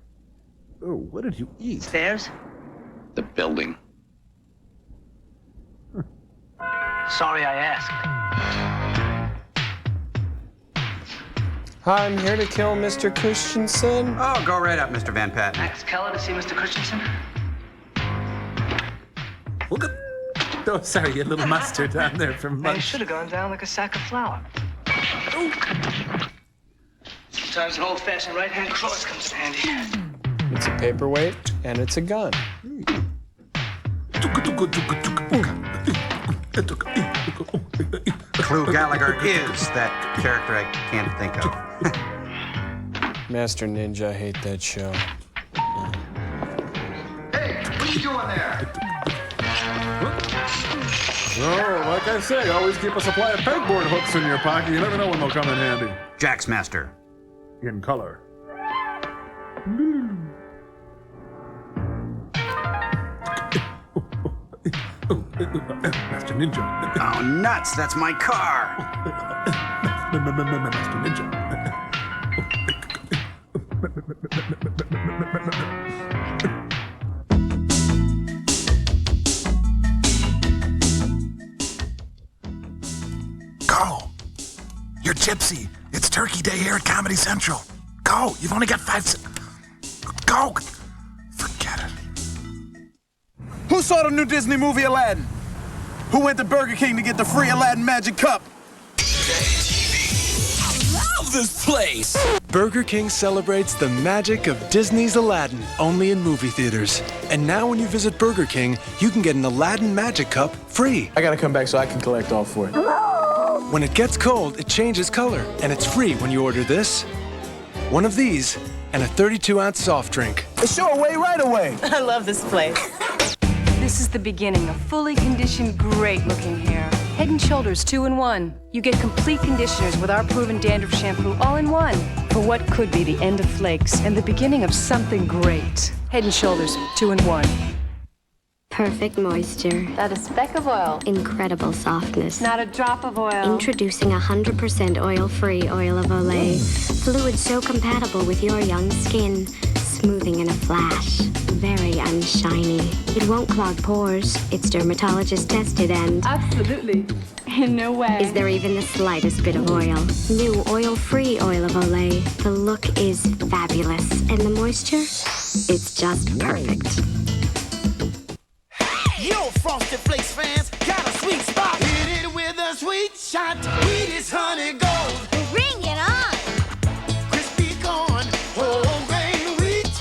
Oh, what did you eat? Stairs? The building. Sorry I asked. Hi, I'm here to kill Mr. Christensen. Oh, go right up, Mr. Van Patten. Max Keller to see Mr. Christensen? Look at... Oh, sorry, you little mustard down there from Man, lunch. should have gone down like a sack of flour. Sometimes an old-fashioned right-hand cross comes in handy. It's a paperweight, and it's a gun. Clue Gallagher is that character I can't think of. Master Ninja, I hate that show. Hey, what are you doing there? Oh, like I say, always keep a supply of pegboard hooks in your pocket. You never know when they'll come in handy. Jack's Master. In color. Master Ninja. Oh, nuts! That's my car! Master Ninja. Go! You're Gypsy. It's Turkey Day here at Comedy Central. Go! You've only got 5 seconds. Go! Forget it. Who saw the new Disney movie Aladdin? Who went to Burger King to get the free Aladdin Magic Cup? Love this place! Burger King celebrates the magic of Disney's Aladdin, only in movie theaters. And now when you visit Burger King, you can get an Aladdin Magic Cup free. I gotta come back so I can collect all for it. When it gets cold, it changes color, and it's free when you order this, one of these, and a 32-ounce soft drink. It's sure away right away. I love this place. This is the beginning of fully conditioned, great-looking hair. Head & Shoulders 2-in-1. You get complete conditioners with our proven dandruff shampoo all in one. For what could be the end of flakes and the beginning of something great. Head & Shoulders 2-in-1. Perfect moisture. Not a speck of oil. Incredible softness. Not a drop of oil. Introducing 100% oil-free oil of Olay. Fluid so compatible with your young skin. Smoothing in a flash. Very unshiny. It won't clog pores. It's dermatologist tested and... Absolutely. In no way. Is there even the slightest bit of oil? New oil-free oil of Olay. The look is fabulous. And the moisture? It's just perfect. Yo, Frosted Flakes fans, got a sweet spot. Hit it with a sweet shot. Sweetest honey gold. Bring it on. Crispy corn, whole grain wheat.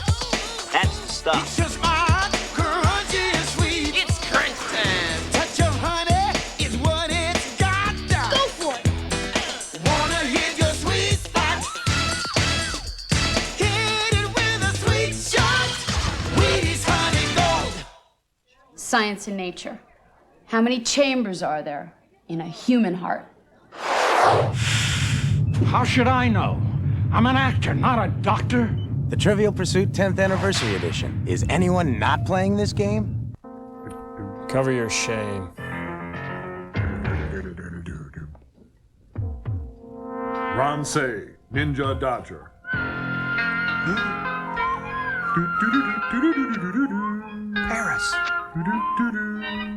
That's the stuff. It's just hot, crunchy and sweet. It's crunch time. Touch of honey is what it's got. Go for it. Wanna hit your sweet spot? Hit it with a sweet shot. Sweetest honey gold. Science and nature. How many chambers are there in a human heart? How should I know? I'm an actor, not a doctor. The Trivial Pursuit 10th Anniversary Edition. Is anyone not playing this game? Cover your shame. Ron Say, Ninja Dodger. Paris.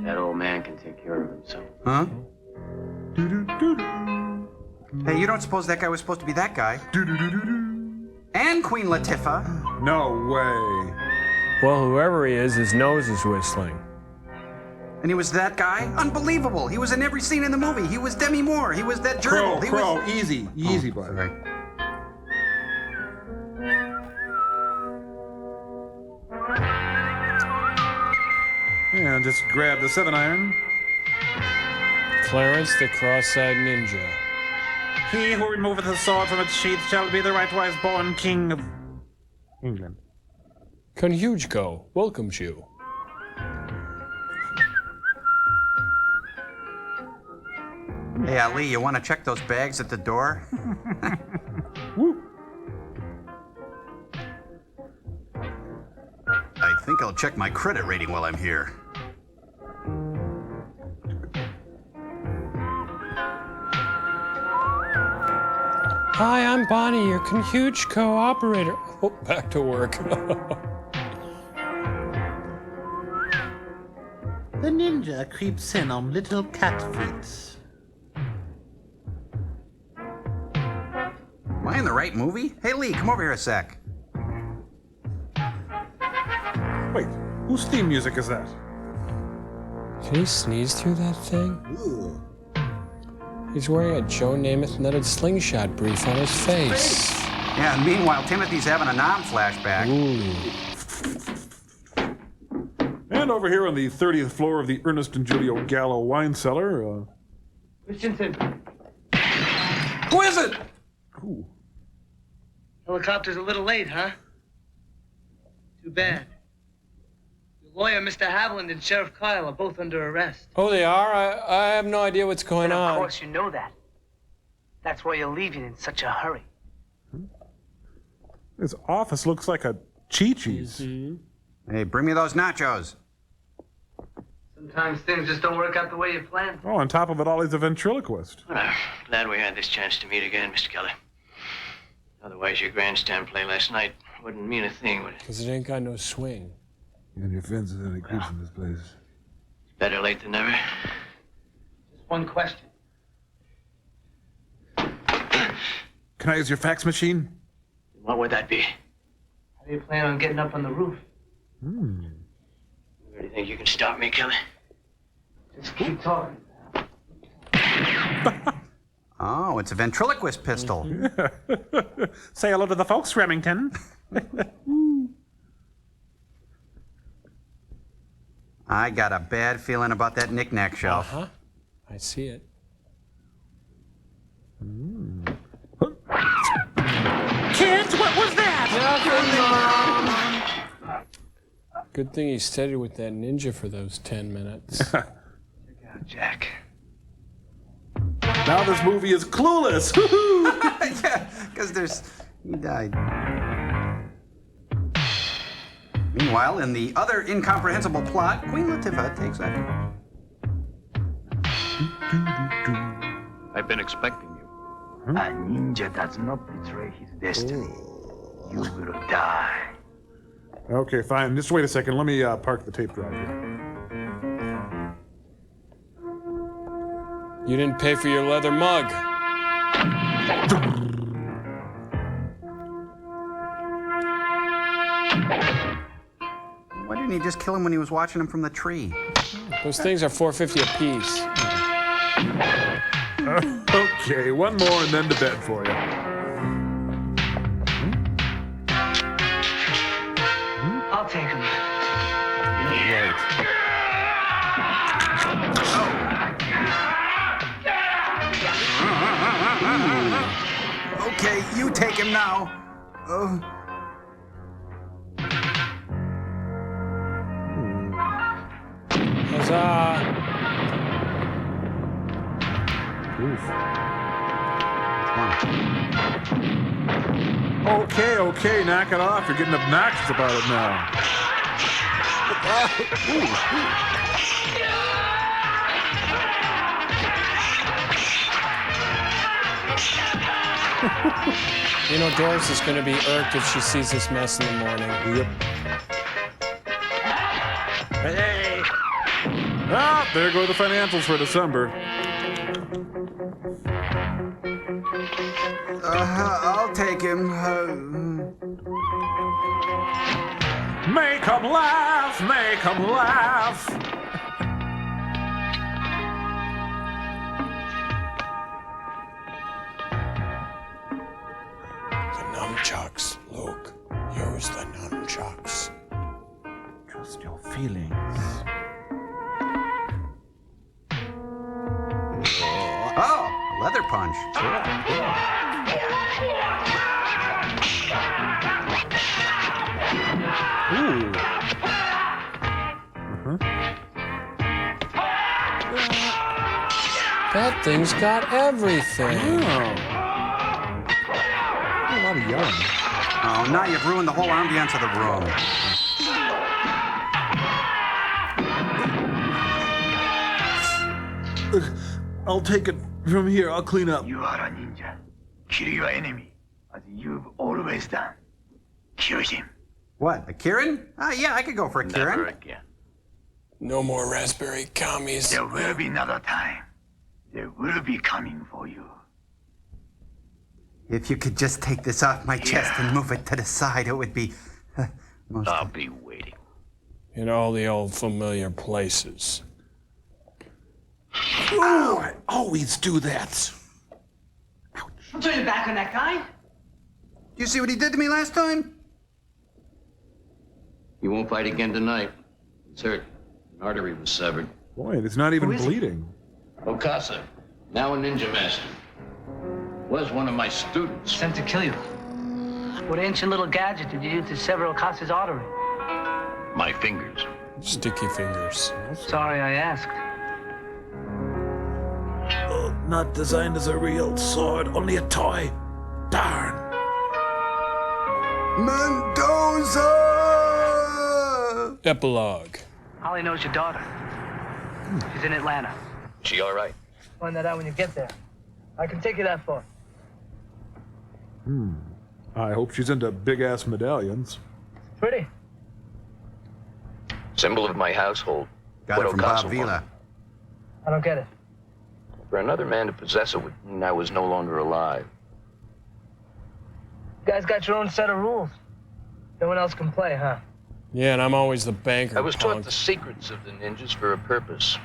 That old man can take care of himself. Huh? Hey, you don't suppose that guy was supposed to be that guy? And Queen Latifah. No way. Well, whoever he is, his nose is whistling. And he was that guy? Unbelievable. He was in every scene in the movie. He was Demi Moore. He was that gerbil. Crow, easy, bud. Right. Yeah, and just grab the 7-iron. Clarence the Cross-Eyed Ninja. He who removeth his sword from its sheath shall be the rightwise born king of England. Conhujco welcomes you. Hey, Ali, you want to check those bags at the door? I think I'll check my credit rating while I'm here. Hi, I'm Bonnie, your Conhujco operator. Oh, back to work. The ninja creeps in on little cat feet. Am I in the right movie? Hey, Lee, come over here a sec. Wait, whose theme music is that? Can he sneeze through that thing? He's wearing a Joe Namath netted slingshot brief on his face. Yeah, and meanwhile, Timothy's having a non-flashback. And over here on the 30th floor of the Ernest and Julio Gallo wine cellar, Christensen. Who is it? Ooh. Helicopter's a little late, huh? Too bad. Your lawyer, Mr. Haviland, and Sheriff Kyle are both under arrest. Oh, they are? I have no idea what's going on. Of course you know that. That's why you're leaving in such a hurry. This office looks like a Chi-Chi's. Hey, bring me those nachos. Sometimes things just don't work out the way you planned. Oh, on top of it all, he's a ventriloquist. Well, I'm glad we had this chance to meet again, Mr. Kelly. Otherwise, your grandstand play last night wouldn't mean a thing, would it? Because it ain't got no swing. And your fence is any creeps in this place. Better late than never. Just one question. Can I use your fax machine? What would that be? How do you plan on getting up on the roof? You really think you can stop me, Kelly? Just keep talking. Oh, it's a ventriloquist pistol. Say hello to the folks, Remington. I got a bad feeling about that knick-knack shelf. Uh-huh. I see it. Kids, what was that? Good thing he stayed with that ninja for those 10 minutes. Check out Jack. Now this movie is clueless. Yeah, because he died. Meanwhile, in the other incomprehensible plot, Queen Latifah takes a... I've been expecting you. A ninja does not betray his destiny. You will die. Okay, fine. Just wait a second. Let me park the tape drive here. You didn't pay for your leather mug. Why didn't he just kill him when he was watching him from the tree? Those things are $4.50 a piece. Okay, one more and then to bed for you. I'll take him. Right. Okay, you take him now. Huzzah! Okay, knock it off. You're getting obnoxious about it now. You know, Doris is going to be irked if she sees this mess in the morning. Yep. Hey! Ah, there go the financials for December. I'll take him. Make 'em laugh, make 'em laugh. The nunchucks, Luke. Use the nunchucks. Trust your feelings. Oh, a leather punch. Ooh. That thing's got everything. A lot of yelling. Oh, now you've ruined the whole ambience of the room. I'll take it from here. I'll clean up. You are a ninja. Kill your enemy, as you've always done. Kill him. What, a Kirin? Yeah, I could go for a Kirin. Never again. No more raspberry commies. There will be another time. They will be coming for you. If you could just take this off my chest and move it to the side, it would be most... I'll be waiting. In all the old familiar places. Oh, I always do that. Don't turn your back on that guy. You see what he did to me last time? He won't fight again tonight. He's hurt. An artery was severed. Boy, it's not even bleeding. Okasa, now a ninja master. Was one of my students. Sent to kill you. What ancient little gadget did you use to sever Okasa's artery? My fingers. Sticky fingers. Sorry I asked. Not designed as a real sword, only a toy. Darn. Mendoza! Epilogue. Holly knows your daughter. She's in Atlanta. She all right? Find that out when you get there. I can take you that far. I hope she's into big-ass medallions. Pretty. Symbol of my household. Got What it from Okasa Bob wanted. Vila. I don't get it. For another man to possess it would mean I was no longer alive. You guys got your own set of rules. No one else can play, huh? Yeah, and I'm always the banker. I was taught punk. the secrets of the ninjas for a purpose,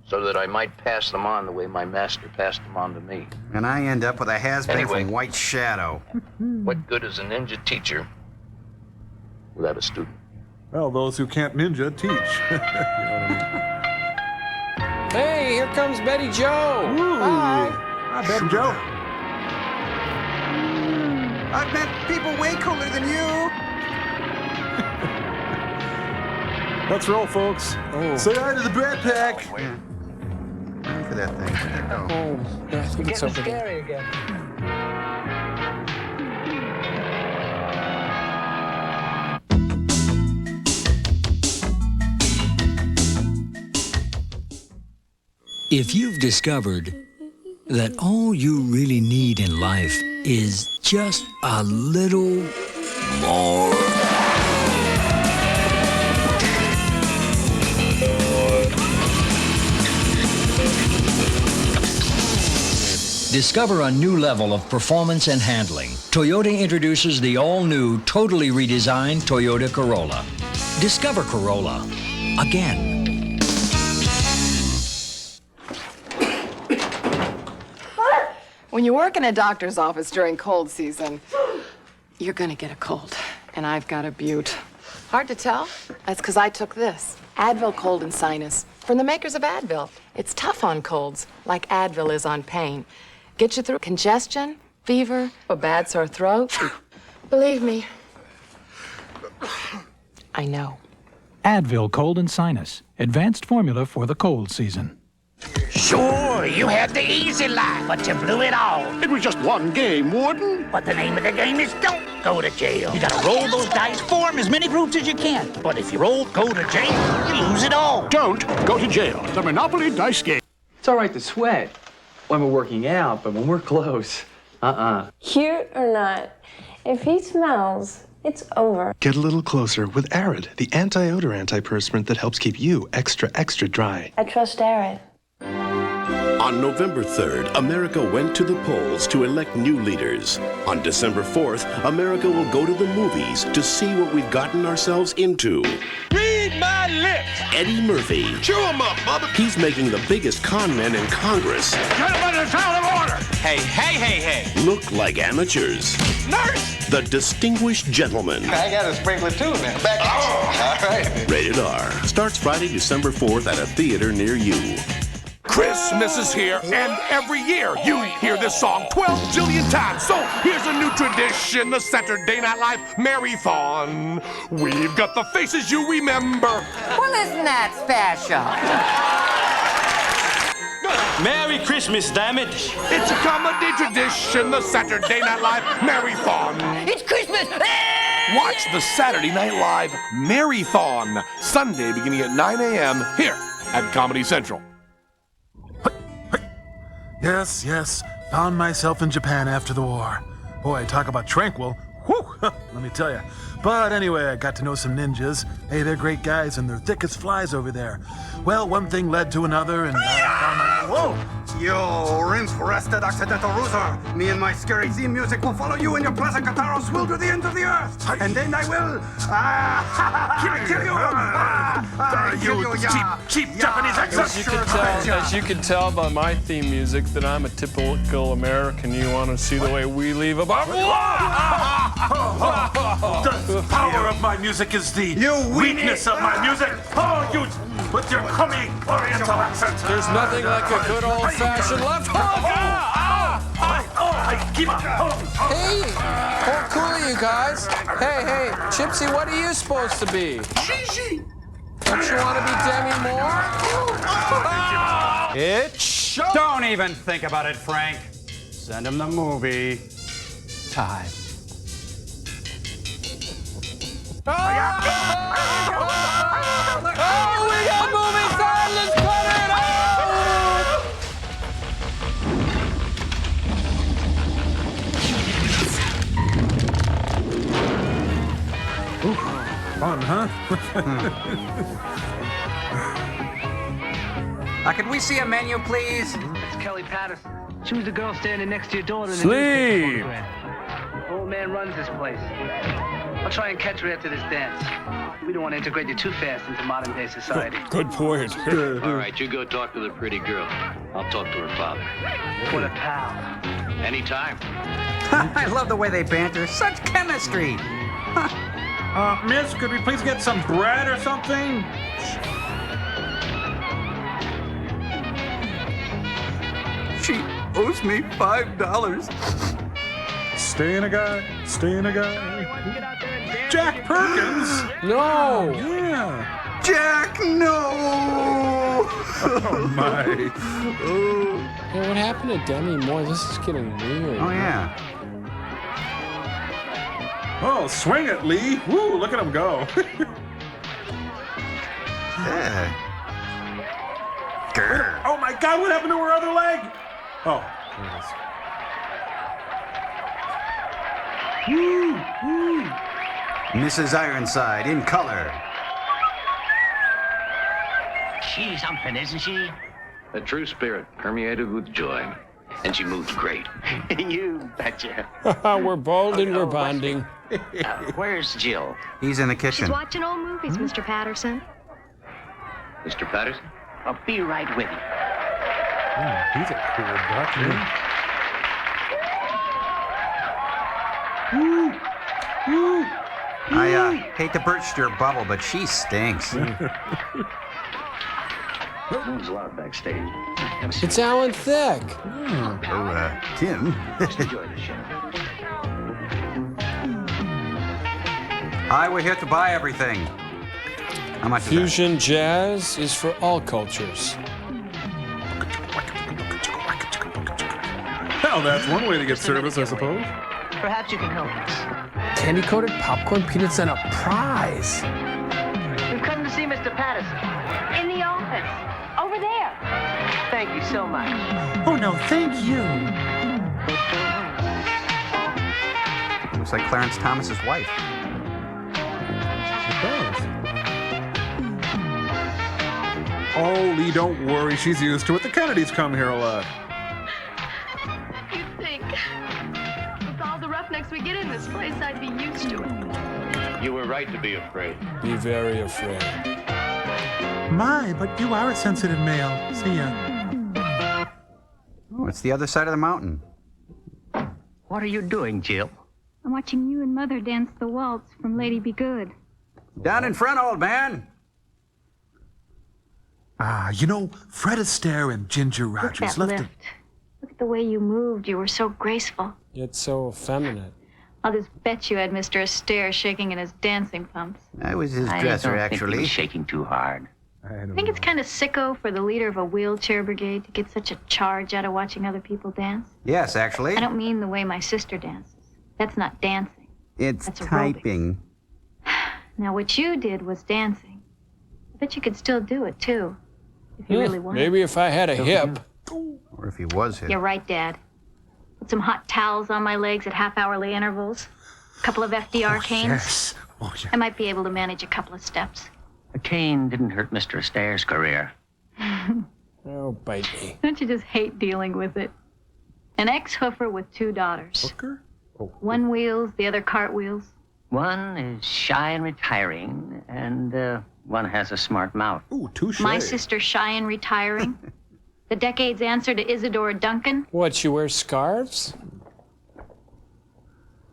so that I might pass them on the way my master passed them on to me. And I end up with a has-been Anyway. from White Shadow. What good is a ninja teacher without a student? Well, those who can't ninja teach. You know what I mean? Hey, here comes Betty Joe. Hi. Hi, Betty Joe. I've met people way cooler than you. Let's roll, folks. Oh. Say hi to the backpack. Yeah. Run for that thing. Where'd it go? Oh, yeah, I think You're it's getting over there. scary again. If you've discovered that all you really need in life is just a little more. Discover a new level of performance and handling. Toyota introduces the all-new, totally redesigned Toyota Corolla. Discover Corolla again. When you work in a doctor's office during cold season, you're gonna get a cold. And I've got a butte. Hard to tell? That's because I took this. Advil Cold and Sinus. From the makers of Advil. It's tough on colds, like Advil is on pain. Gets you through congestion, fever, a bad sore throat. Believe me, I know. Advil Cold and Sinus. Advanced formula for the cold season. Sure, you had the easy life, but you blew it all. It was just one game, Warden. But the name of the game is don't go to jail. You gotta roll those dice, form as many groups as you can. But if you go to jail, you lose it all. Don't go to jail. The Monopoly dice game. It's all right to sweat when we're working out, but when we're close, Cute or not, if he smells, it's over. Get a little closer with Arid, the anti-odor antiperspirant that helps keep you extra, extra dry. I trust Arid. On November 3rd, America went to the polls to elect new leaders. On December 4th, America will go to the movies to see what we've gotten ourselves into. Read my lips. Eddie Murphy. Chew him up, mother. He's making the biggest con men in Congress Gentlemen, it's out of order. hey, look like amateurs. Nurse. The Distinguished Gentleman. I got a sprinkler too now. Back All right. Rated R. Starts Friday, December 4th at a theater near you. Christmas is here, and every year you hear this song 12 jillion times. So here's a new tradition, the Saturday Night Live Marathon. We've got the faces you remember. Well, isn't that special? Merry Christmas, damn it! It's a comedy tradition, the Saturday Night Live Marathon. It's Christmas! Watch the Saturday Night Live Marathon, Sunday beginning at 9 a.m. here at Comedy Central. Yes, yes. Found myself in Japan after the war. Boy, talk about tranquil. Whew, let me tell you. But anyway, I got to know some ninjas. Hey, they're great guys, and they're thick as flies over there. Well, one thing led to another, and I found my... Whoa! Yo, interested accidental ruser. Me and my scary theme music will follow you and your pleasant guitaros will to the end of the earth. And then I will... kill you! cheap Japanese accent! As you can tell by my theme music that I'm a typical American. You want to see the way we leave about... The power of my music is the weakness of my music. Oh, you with your crummy Oriental accent. There's nothing like a good old-fashioned left hook. Hey, how cool are you guys? Hey, Chipsy, what are you supposed to be? Don't you want to be Demi Moore? It's show. Don't even think about it, Frank. Send him the movie. Time. Oh, we got movie time! Let's cut it out! Fun, huh? Could we see a menu, please? It's Kelly Patterson. She was the girl standing next to your daughter in the Sleep. newspaper program. The old man runs this place. I'll try and catch her after this dance. We don't want to integrate you too fast into modern day society. Good point. All right, you go talk to the pretty girl. I'll talk to her father. What a pal. Anytime. I love the way they banter. Such chemistry. Miss, could we please get some bread or something? She owes me $5. Staying a guy. Jack Perkins? No! Yeah. Jack, no! Oh, my. Hey, what happened to Demi Moore? This is getting weird. Oh, yeah. Oh, swing it, Lee. Woo, look at him go. Yeah. Oh, my God, what happened to her other leg? Oh. Woo, woo. Mrs. Ironside in color. She's something, isn't she? A true spirit, permeated with joy. And she moves great. You betcha. We're bold and we're bonding. Where's Jill? He's in the kitchen. She's watching old movies, Mr. Patterson. Mr. Patterson? I'll be right with you. He's a cool duck. I hate to burst your bubble, but she stinks. Moves loud backstage. It's Alan Thicke. Tim. Enjoy the show. Hi, we're here to buy everything. How much Fusion jazz is for all cultures. Well, that's one way to get service, I suppose. Perhaps you can help us. Candy-coated popcorn, peanuts, and a prize. We've come to see Mr. Patterson. In the office. Over there. Thank you so much. Oh, no, thank you. Looks like Clarence Thomas's wife. It does. Oh, Lee, don't worry. She's used to it. The Kennedys come here a lot. You'd think. With all the roughnecks we get in this place, I'd be used to it. You were right to be afraid. Be very afraid. My, but you are a sensitive male. See ya. Oh, it's the other side of the mountain. What are you doing, Jill? I'm watching you and Mother dance the waltz from Lady Be Good. Down in front, old man. You know, Fred Astaire and Ginger Rogers Look left at that lift. Look at the way you moved. You were so graceful. It's so effeminate. I'll just bet you had Mr. Astaire shaking in his dancing pumps. I was his I dresser, don't think actually. he was shaking too hard. I think it's kind of sicko for the leader of a wheelchair brigade to get such a charge out of watching other people dance. Yes, actually. I don't mean the way my sister dances. That's not dancing. It's That's aerobics. typing. Now, what you did was dancing. I bet you could still do it, too, if you really wanted. Maybe if I had a hip. Or if he was hit. You're right, Dad. Put some hot towels on my legs at half-hourly intervals. A couple of FDR canes. Yes. Oh, yeah. I might be able to manage a couple of steps. A cane didn't hurt Mr. Astaire's career. Oh, bite me. Don't you just hate dealing with it? An ex-hoofer with 2 daughters. Hooker? Oh. One wheels, the other cartwheels. One is shy and retiring, and one has a smart mouth. Ooh, touche. My sister shy and retiring. The decade's answer to Isadora Duncan. What, she wears scarves?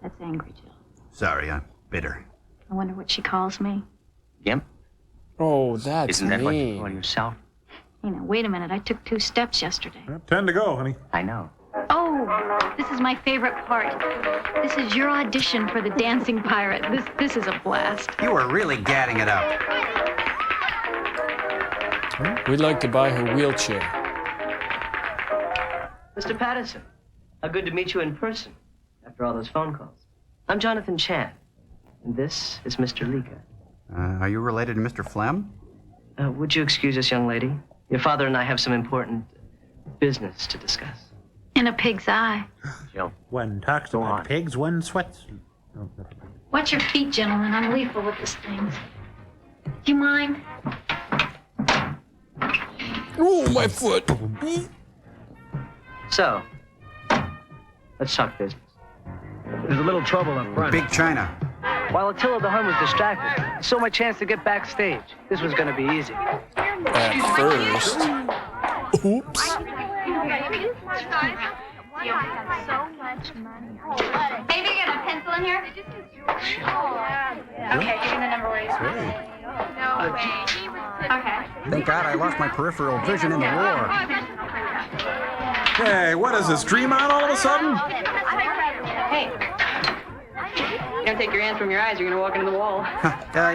That's angry, Jill. Sorry, I'm bitter. I wonder what she calls me. Gimp? Oh, that's Isn't that what you mean. call yourself? You know, wait a minute. I took 2 steps yesterday. 10 to go, honey. I know. Oh, this is my favorite part. This is your audition for the Dancing Pirate. This is a blast. You were really gadding it up. We'd like to buy her wheelchair. Mr. Patterson, how good to meet you in person after all those phone calls. I'm Jonathan Chan, and this is Mr. Leaker. Are you related to Mr. Flem? Would you excuse this young lady? Your father and I have some important business to discuss. In a pig's eye. Jill. One talks about pigs, one sweats. Oh, never mind. Watch your feet, gentlemen. I'm lethal with this thing. Do you mind? Oh, my foot. So, let's talk business. There's a little trouble up front. Big China. While Attila the Hun was distracted, I saw my chance to get backstage. This was gonna be easy. At first. Oops. Maybe get a pencil in here? Okay, give me the number where you No way. Okay. Thank God I lost my peripheral vision in the war. Hey, what is this, dream on all of a sudden? Hey. You're gonna take your hands from your eyes, you're gonna walk into the wall.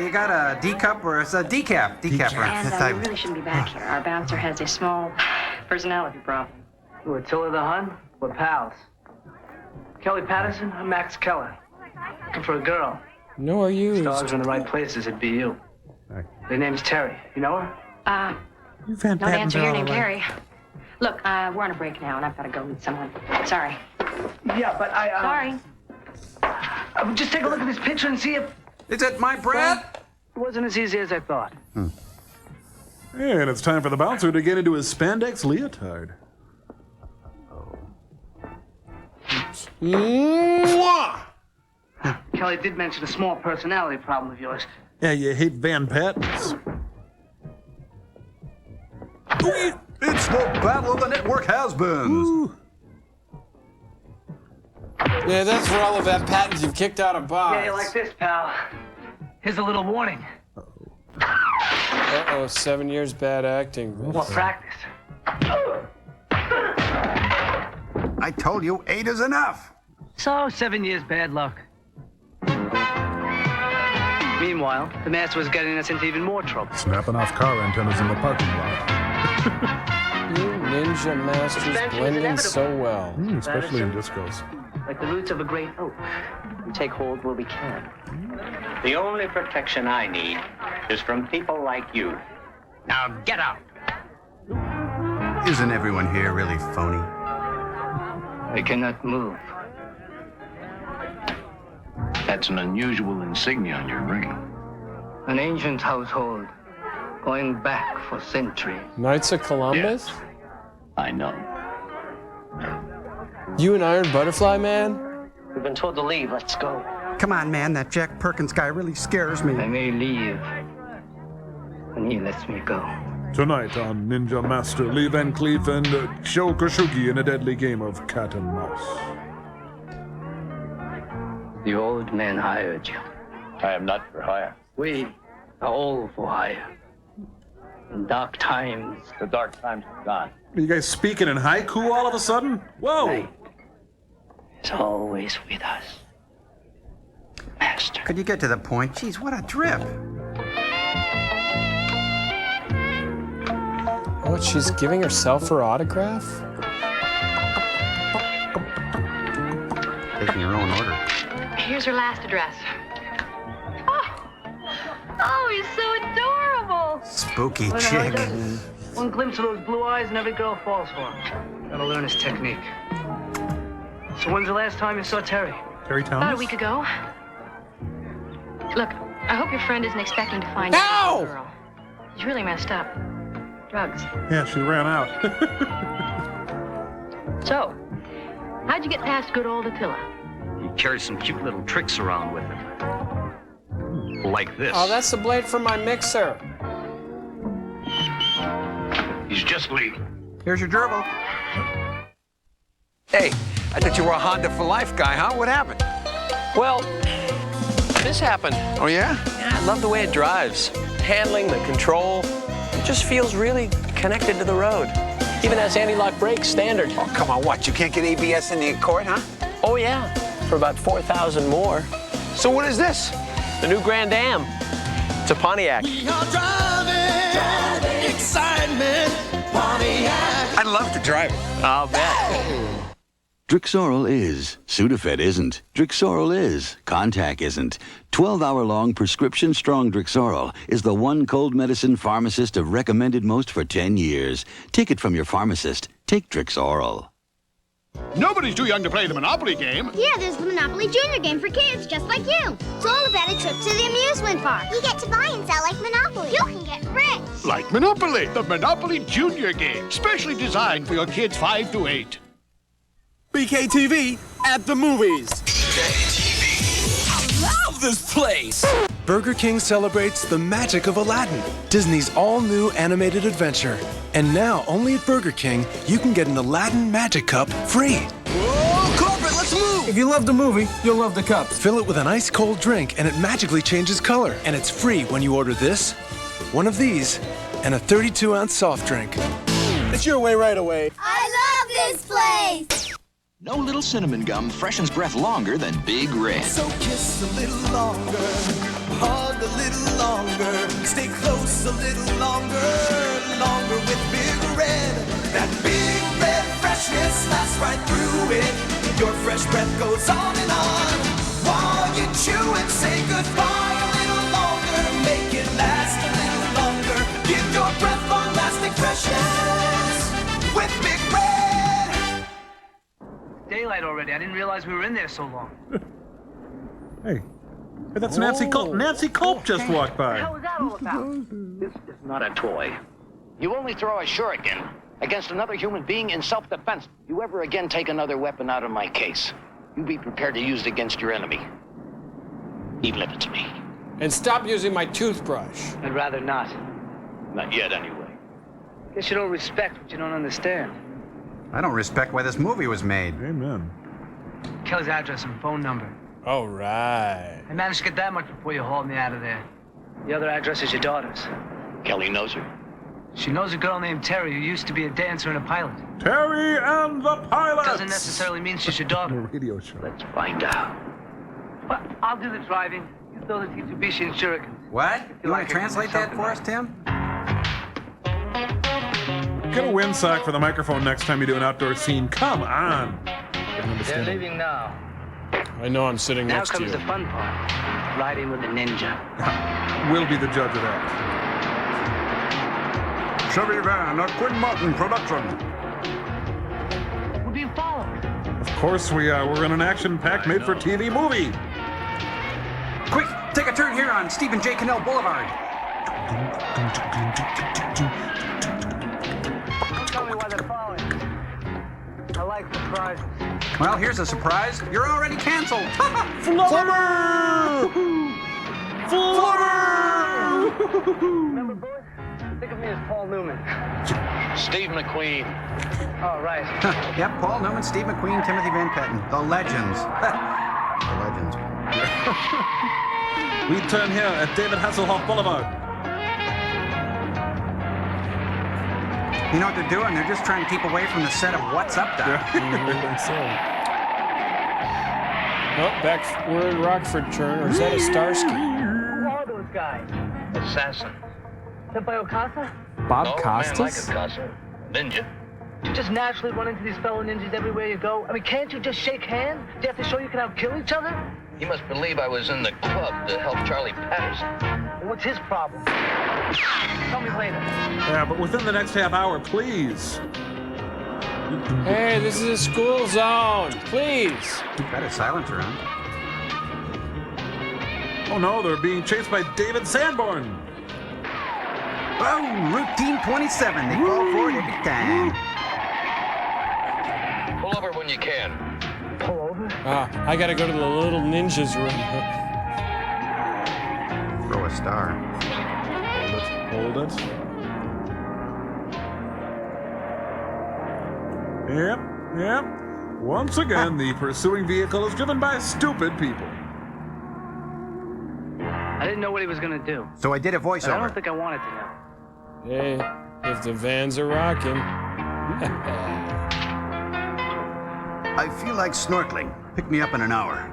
You got a D cup or it's a decaf? Decaf, right? And we really shouldn't be back here. Our bouncer has a small personality problem. Who, Attila the Hun? We're pals. Kelly Patterson, I'm Max Keller. Looking for a girl. No, are you? Stars are in the right places, it'd be you. Her name's Terry. You know her? No dancer here named Terry. Look, we're on a break now, and I've got to go meet someone. Sorry. Yeah, but I, Sorry. Just take a look at this picture and see if... Is it my breath? It wasn't as easy as I thought. And it's time for the bouncer to get into his spandex leotard. Mwah! Kelly did mention a small personality problem of yours. Yeah, you hate Van Pattens. It's the battle of the network has-beens. Yeah, that's for all of that patents you've kicked out of bars. Yeah, you like this, pal. Here's a little warning. Uh-oh, 7 years bad acting. More practice. I told you 8 is enough. So, 7 years bad luck. Meanwhile, the master was getting us into even more trouble. Snapping off car antennas in the parking lot. You ninja masters blending so well. Especially in discos. Like the roots of a great oak. We take hold where we can. The only protection I need is from people like you. Now get out. Isn't everyone here really phony? I cannot move. That's an unusual insignia on your ring. An ancient household, going back for centuries. Knights of Columbus? Yes, I know. You an Iron Butterfly Man? We've been told to leave. Let's go. Come on, man. That Jack Perkins guy really scares me. I may leave when he lets me go. Tonight on Ninja Master Lee Van Cleef and Sho Kosugi in a deadly game of cat and mouse. The old man hired you. I am not for hire. We are all for hire. In dark times. The dark times are gone. Are you guys speaking in haiku all of a sudden? Whoa! Night is always with us. Master. Could you get to the point? Jeez, what a drip. Oh, she's giving herself her autograph? Taking her own order. Here's her last address. Oh, he's so adorable. Spooky What the chick. hell is that? One glimpse of those blue eyes and every girl falls for him. Gotta learn his technique. So when's the last time you saw Terry? Terry About a Thomas? week ago. Look, I hope your friend isn't expecting to find out this girl. He's really messed up. Drugs. Yeah, she ran out. So, how'd you get past good old Attila? He carries some cute little tricks around with him. Like this. Oh, that's the blade from my mixer. He's just leaving. Here's your gerbil. Hey, I thought you were a Honda for life guy, huh? What happened? Well, this happened. Oh, yeah? Yeah, I love the way it drives. Handling, the control, it just feels really connected to the road. Even has anti-lock brakes standard. Oh, come on, what? You can't get ABS in the Accord, huh? Oh, yeah, for about 4,000 more. So what is this? The new Grand Am. It's a Pontiac. We are driving, excitement, Pontiac. I'd love to drive it. I'll bet. Drixoral is. Sudafed isn't. Drixoral is. Contac isn't. 12-hour-long prescription-strong Drixoral is the one cold medicine pharmacists have recommended most for 10 years. Take it from your pharmacist. Take Drixoral. Nobody's too young to play the Monopoly game. Yeah, there's the Monopoly Junior game for kids just like you. It's all about a trip to the amusement park. You get to buy and sell like Monopoly. You can get rich. Like Monopoly, the Monopoly Junior game, specially designed for your kids 5 to 8. BKTV at the movies. I love this place. Burger King celebrates the magic of Aladdin, Disney's all-new animated adventure. And now, only at Burger King, you can get an Aladdin Magic Cup free. Whoa, corporate, let's move! If you love the movie, you'll love the cup. Fill it with an ice-cold drink, and it magically changes color. And it's free when you order this, one of these, and a 32-ounce soft drink. It's your way right away. I love this place. No little cinnamon gum freshens breath longer than Big Red. So kiss a little longer, hug a little longer, stay close a little longer, longer with Big Red. That Big Red freshness lasts right through it. Your fresh breath goes on and on. While you chew and say goodbye a little longer, make it last a little longer. Give your breath long-lasting freshness with Big Red. Daylight already. I didn't realize we were in there so long. Hey, that's Nancy Culp. Nancy Culp just walked by. What was that all about? This is not a toy. You only throw a shuriken against another human being in self-defense. You ever again take another weapon out of my case, you be prepared to use it against your enemy. Even if it's me. And stop using my toothbrush. I'd rather not. Not yet, anyway. Guess you don't respect what you don't understand. I don't respect why this movie was made. Amen. Kelly's address and phone number. All right. I managed to get that much before you hauled me out of there. The other address is your daughter's. Kelly knows her. She knows a girl named Terry who used to be a dancer and a pilot. Terry and the Pilots! Doesn't necessarily mean she's your daughter. Radio show. Let's find out. Well, I'll do the driving. You throw the Mitsubishi and Shuriken. What? You want to translate that for us, Tim? Get a windsock for the microphone next time you do an outdoor scene. Come on. They're leaving now. I know I'm sitting Now next to comes you. the fun part. Riding with a ninja. We'll be the judge of that. Chevy Van, a Quinn Martin production. We're being followed. Of course we are. We're in an action-packed made-for-TV movie. Quick, take a turn here on Stephen J. Cannell Boulevard. Don't tell me why they're following. I like surprises. Well, here's a surprise. You're already canceled. Flubber! Flubber! Remember, boys? Think of me as Paul Newman. Steve McQueen. Oh, right. Yep, Paul Newman, Steve McQueen, Timothy Van Patten. The legends. The legends. We turn here at David Hasselhoff Boulevard. You know what they're doing? They're just trying to keep away from the set of What's Up, Doc. I think so. Oh, back we're in Rockford turn, or is that a Starsky? Who are those guys? Assassin. Sent by Okasa? Bob No, Costas? man like Okasa. Ninja. Do you just naturally run into these fellow ninjas everywhere you go? I mean, can't you just shake hands? Do you have to show you can outkill each other? He must believe I was in the club to help Charlie Patterson. Well, what's his problem? Tell me later. Yeah, but within the next half hour, please. Hey, this is a school zone. Please. Got it silent around. Oh no, they're being chased by David Sanborn. Oh, routine 27. They fall for it every time. Pull over when you can. Pull over? I gotta go to the little ninjas room. Throw a star. Hold it. Yep. Once again, the pursuing vehicle is driven by stupid people. I didn't know what he was gonna do. So I did a But I voiceover. don't think I wanted to know. Hey, if the vans are rocking. I feel like snorkeling. Pick me up in an hour.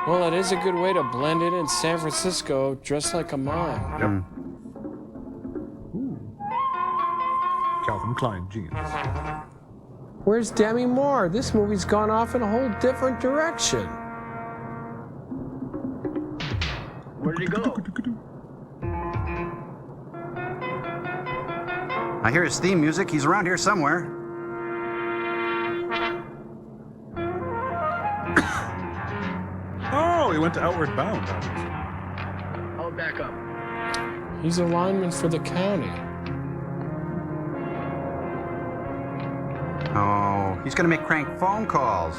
Well, it is a good way to blend in San Francisco, dressed like a mime. Calvin Klein jeans. Where's Demi Moore? This movie's gone off in a whole different direction. Where did he go? I hear his theme music. He's around here somewhere. Oh, he went to Outward Bound. I'll back up. He's a lineman for the county. Oh, he's gonna make crank phone calls.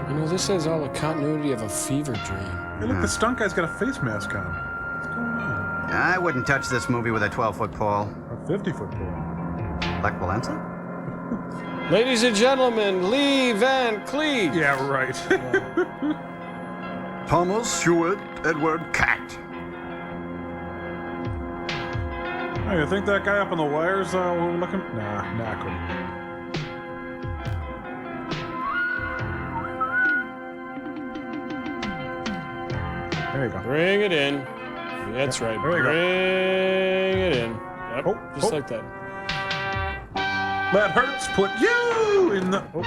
You know, this has all the continuity of a fever dream. Hey, look, the stunt guy's got a face mask on. I wouldn't touch this movie with a 12-foot pole. A 50-foot pole. Like Valenza? Ladies and gentlemen, Lee Van Cleef. Yeah, right. Thomas Hewitt Edward Cat. Hey, you think that guy up on the wires we're looking? Nah, I couldn't. There you go. Bring it in. That's right. There you go. Bring it in. Yep, just like that. That hurts. Put you in the. Oh.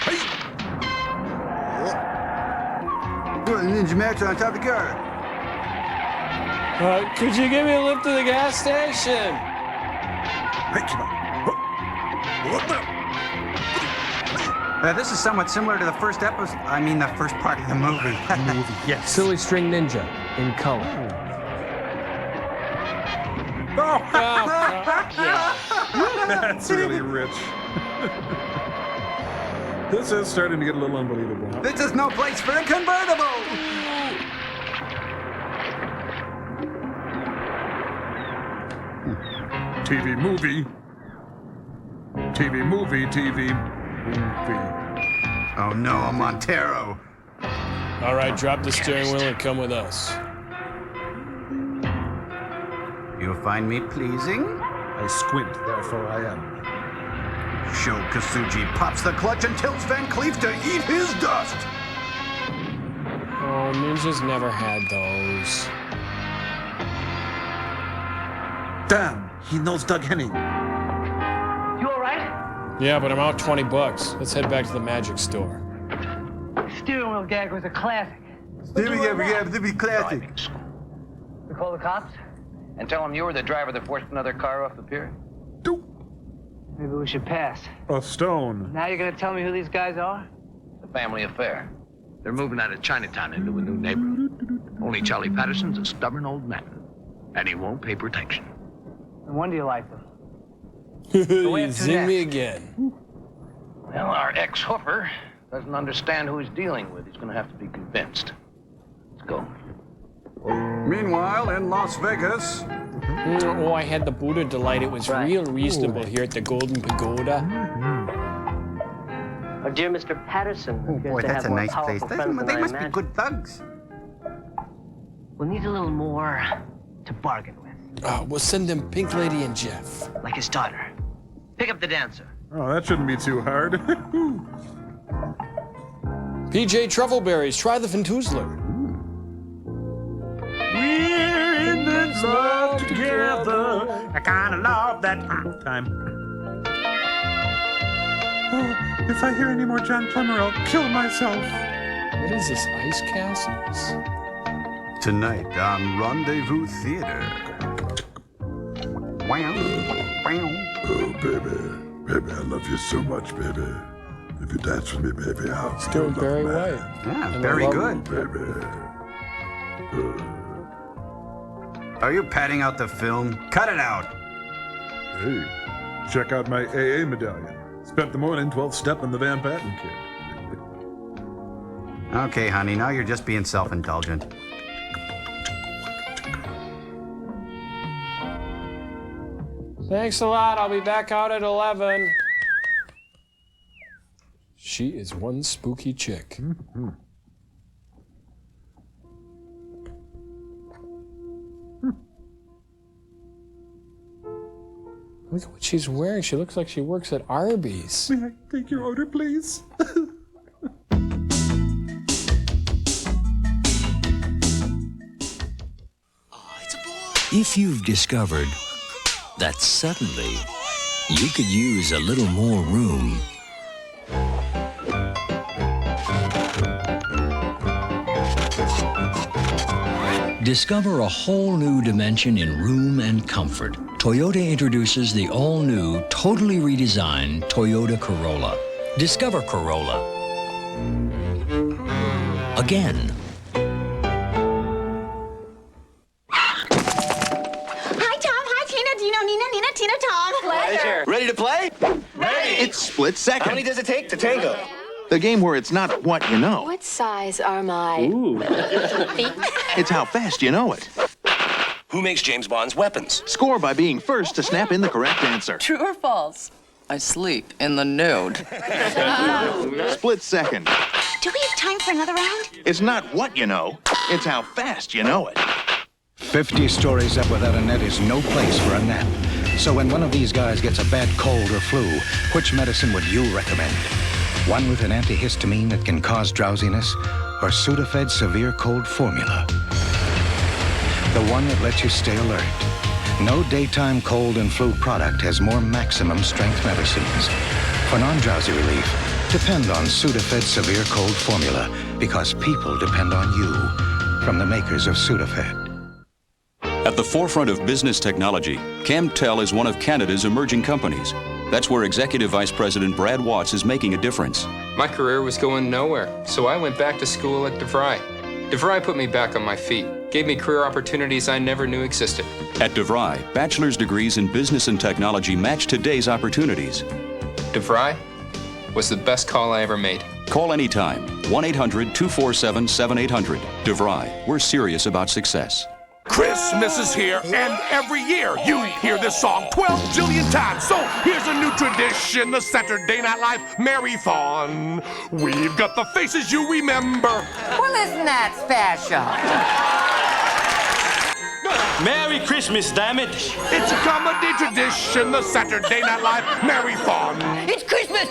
Hey. Doing a ninja match on top of the car. Could you give me a lift to the gas station? Hey, come on. This is somewhat similar to the first episode. I mean, the first part of the movie. Yes. Silly String Ninja in color. Oh. That's really rich. This is starting to get a little unbelievable. This is no place for a convertible! TV movie. TV movie. TV movie. Oh no, Montero. All right, drop the steering wheel and come with us. You find me pleasing? I squint, therefore I am. Sho Kasuji pops the clutch and tells Van Cleef to eat his dust. Oh, ninjas never had those. Damn, he knows Doug Henning. You all right? Yeah, but I'm out $20. Let's head back to the magic store. Steering wheel gag was a classic. Steering wheel gag to be classic. We call the cops? And tell them you were the driver that forced another car off the pier? Maybe we should pass. A stone. Now you're gonna tell me who these guys are? It's a family affair. They're moving out of Chinatown into a new neighborhood. Only Charlie Patterson's a stubborn old man. And he won't pay protection. No wonder you like them. You zing me again. Well, our ex-hooper doesn't understand who he's dealing with. He's gonna have to be convinced. Let's go. Meanwhile, in Las Vegas. Oh, I had the Buddha delight. It was real reasonable here at the Golden Pagoda. Our dear Mr. Patterson Oh appears boy, to that's have a more nice place. powerful friends than They I must be imagined. good thugs. We'll need a little more to bargain with. We'll send him Pink Lady and Jeff. Like his daughter. Pick up the dancer. Oh, that shouldn't be too hard. PJ Truffleberries, try the Fentuzler. We're in this love together. I kind of love that time. Oh, if I hear any more John Plummer, I'll kill myself. What is this, Ice Castles? Tonight on Rendezvous Theater. Wow. Oh, baby. Baby, I love you so much, baby. If you dance with me, baby, I'll It's doing Barry White. Yeah, very good. Baby. Are you padding out the film? Cut it out. Hey, check out my AA medallion. Spent the morning 12-step in the Van Patten kid. Okay, honey, now you're just being self-indulgent. Thanks a lot. I'll be back out at 11. She is one spooky chick. Mm-hmm. Look at what she's wearing. She looks like she works at Arby's. May I take your order, please? If you've discovered that suddenly you could use a little more room, discover a whole new dimension in room and comfort. Toyota introduces the all-new, totally redesigned Toyota Corolla. Discover Corolla. Again. Hi, Tom. Hi, Tina, Dino, Nina, Tina, Tom. Pleasure. Ready to play? Ready. It's split second. How many does it take to tango? The game where it's not what you know. What size are my feet? It's how fast you know it. Who makes James Bond's weapons? Score by being first to snap in the correct answer. True or false? I sleep in the nude. Split second. Do we have time for another round? It's not what you know, it's how fast you know it. 50 stories up without a net is no place for a nap. So when one of these guys gets a bad cold or flu, which medicine would you recommend? One with an antihistamine that can cause drowsiness, or Sudafed Severe Cold Formula? The one that lets you stay alert. No daytime cold and flu product has more maximum strength medicines. For non-drowsy relief, depend on Sudafed Severe Cold Formula, because people depend on you. From the makers of Sudafed. At the forefront of business technology, Camtel is one of Canada's emerging companies. That's where Executive Vice President Brad Watts is making a difference. My career was going nowhere, so I went back to school at DeVry. DeVry put me back on my feet, gave me career opportunities I never knew existed. At DeVry, bachelor's degrees in business and technology match today's opportunities. DeVry was the best call I ever made. Call anytime, 1-800-247-7800. DeVry, we're serious about success. Christmas is here, and every year you hear this song 12 jillion times. So here's a new tradition, the Saturday Night Live Marathon. We've got the faces you remember. Well, isn't that special? Merry Christmas, damn it. It's a comedy tradition, the Saturday Night Live Marathon. It's Christmas!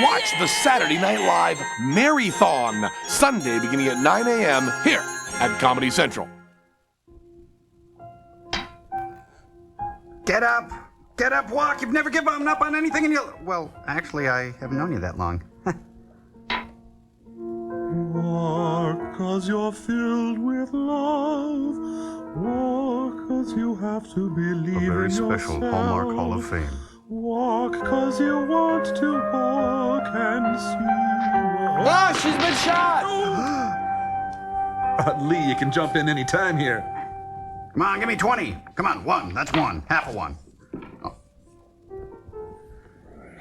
Watch the Saturday Night Live Marathon, Sunday beginning at 9 a.m. here at Comedy Central. Get up! Get up, walk! You've never given up on anything in your... Well, actually, I haven't known you that long. Walk 'cause you're filled with love. Walk 'cause you have to believe A very in special yourself. Hallmark Hall of Fame. Walk 'cause you want to walk and see. Ah, she's been shot! Lee, you can jump in any time here. Come on, give me 20. Come on, one. That's one. Half of one. Oh.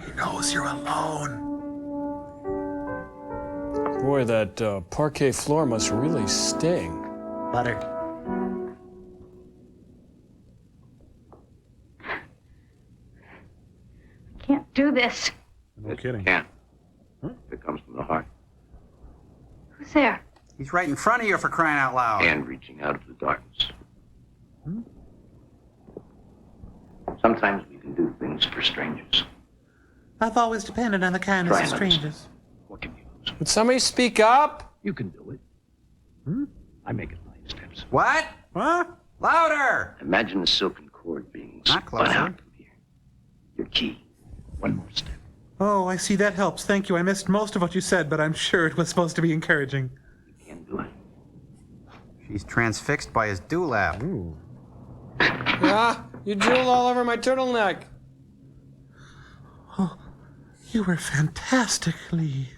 He knows you're alone. Boy, that parquet floor must really sting. Butter. Can't do this. No kidding. Can't. It comes from the heart. Who's there? He's right in front of you, for crying out loud. And reaching out of the darkness. Sometimes we can do things for strangers. I've always depended on the kindness Try of another strangers. What can you lose? Would somebody speak up? You can do it. I make it 9 steps. What? Huh? Louder! Imagine a silken cord being Not spun closer. out from here. Your key. One more step. Oh, I see. That helps. Thank you. I missed most of what you said, but I'm sure it was supposed to be encouraging. You can do it. She's transfixed by his dewlap. Ah, you drooled all over my turtleneck. Oh, you were fantastic, Lee.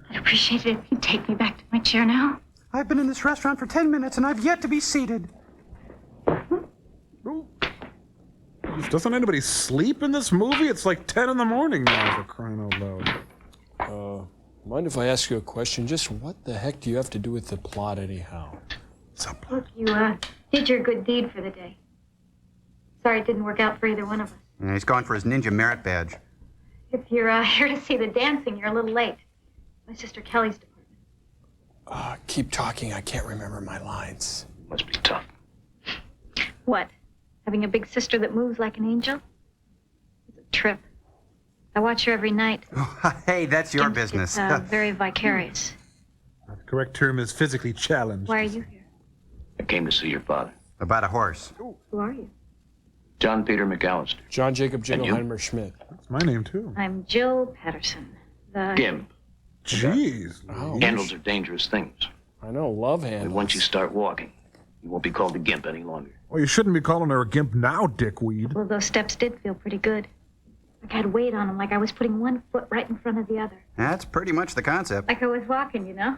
I'd appreciate it if you'd take me back to my chair now. I've been in this restaurant for 10 minutes and I've yet to be seated. Doesn't anybody sleep in this movie? It's like 10 in the morning now, for crying out loud. Mind if I ask you a question? Just what the heck do you have to do with the plot anyhow? Look, you did your good deed for the day. Sorry it didn't work out for either one of us. Yeah, he's going for his ninja merit badge. If you're here to see the dancing, you're a little late. My sister Kelly's department. Keep talking. I can't remember my lines. Must be tough. What? Having a big sister that moves like an angel? It's a trip. I watch her every night. Hey, that's your business. It's very vicarious. The correct term is physically challenged. Why are you here? I came to see your father. About a horse. Who are you? John Peter McAllister. John Jacob And you? Jingleheimer Schmidt. That's my name, too. I'm Jill Patterson. The Gimp. Jeez. Oh. Handles are dangerous things. I know, love But handles. once you start walking, you won't be called a gimp any longer. Well, you shouldn't be calling her a gimp now, dickweed. Well, those steps did feel pretty good. Like I'd weight on them, like I was putting one foot right in front of the other. That's pretty much the concept. Like I was walking, you know?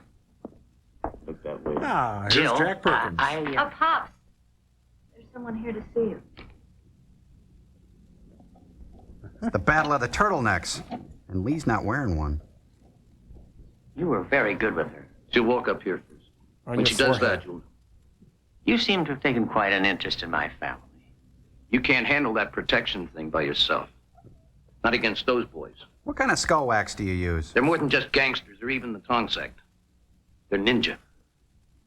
Look that way. Ah, here's Jill, Jack Perkins. Oh, Pops. There's someone here to see you. It's the Battle of the Turtlenecks. And Lee's not wearing one. You were very good with her. She'll walk up here first. On When your she does forehead. that, you'll... You seem to have taken quite an interest in my family. You can't handle that protection thing by yourself. Not against those boys. What kind of skull wax do you use? They're more than just gangsters or even the Tonks Act. They're ninja.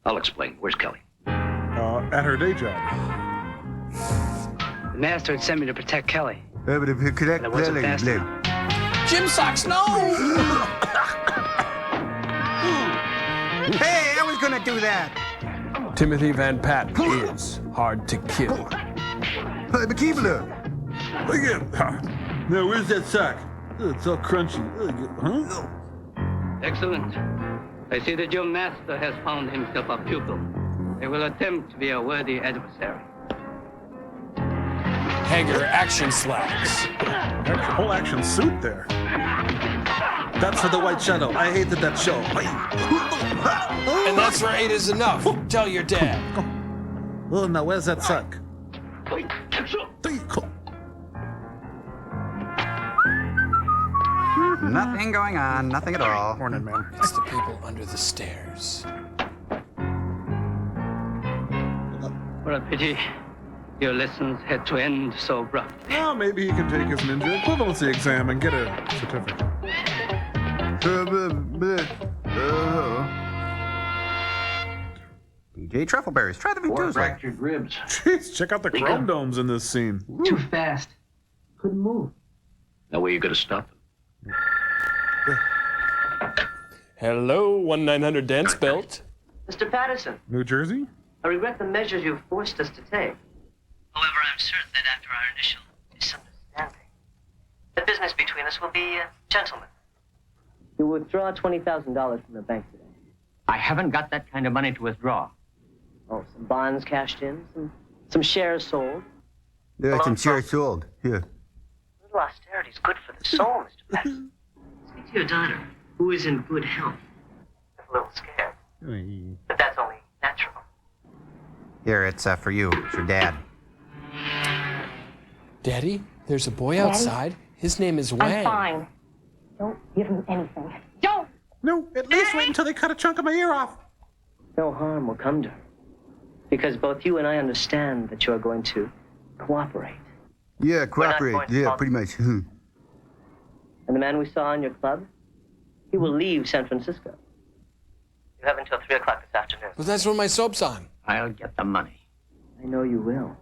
I'll explain. Where's Kelly? At her day job. The master had sent me to protect Kelly. But if you could That wasn't fast enough. Jim Socks, no! Hey, I was gonna do that! Timothy Van Patten is hard to kill. Hey, McKeebler! Again. Now, where's that sock? It's all crunchy. Huh? Excellent. I see the Joe Master has found himself a pupil. I will attempt to be a worthy adversary. Hanger action slacks. Whole action suit there. That's for the White Shadow. I hated that show. And that's for 8 is enough. Tell your dad. Oh, now where's that sock? Nothing going on, nothing at all. Morning, man. It's the people under the stairs. What a pity your lessons had to end so abruptly. Well, maybe he can take his ninja equivalency exam and get a certificate. BJ Truffleberries, try the Four Vitusa. fractured ribs. Jeez, check out the chrome domes in this scene. Too fast. Couldn't move. No way you could have stopped them. Hello, 1-900 Dance Belt. Mr. Patterson, New Jersey? I regret the measures you've forced us to take. However, I'm certain that after our initial misunderstanding, the business between us will be gentlemen. You withdraw $20,000 from the bank today. I haven't got that kind of money to withdraw. Oh, some bonds cashed in, some shares sold. Yeah, some shares sold. Here. A little austerity is good for the soul, Mr. Patterson. Speak to your daughter, who is in good health. A little scared, but that's only natural. Here, it's for you. It's your dad. Daddy, there's a boy outside. His name is Wang. I'm fine. Don't give him anything. Don't! No, at least wait until they cut a chunk of my ear off. No harm will come to her. Because both you and I understand that you're going to cooperate. Yeah, cooperate. Yeah, pretty much. And the man we saw in your club, he will leave San Francisco. You have until 3 o'clock this afternoon. Well, that's when my soap's on. I'll get the money. I know you will.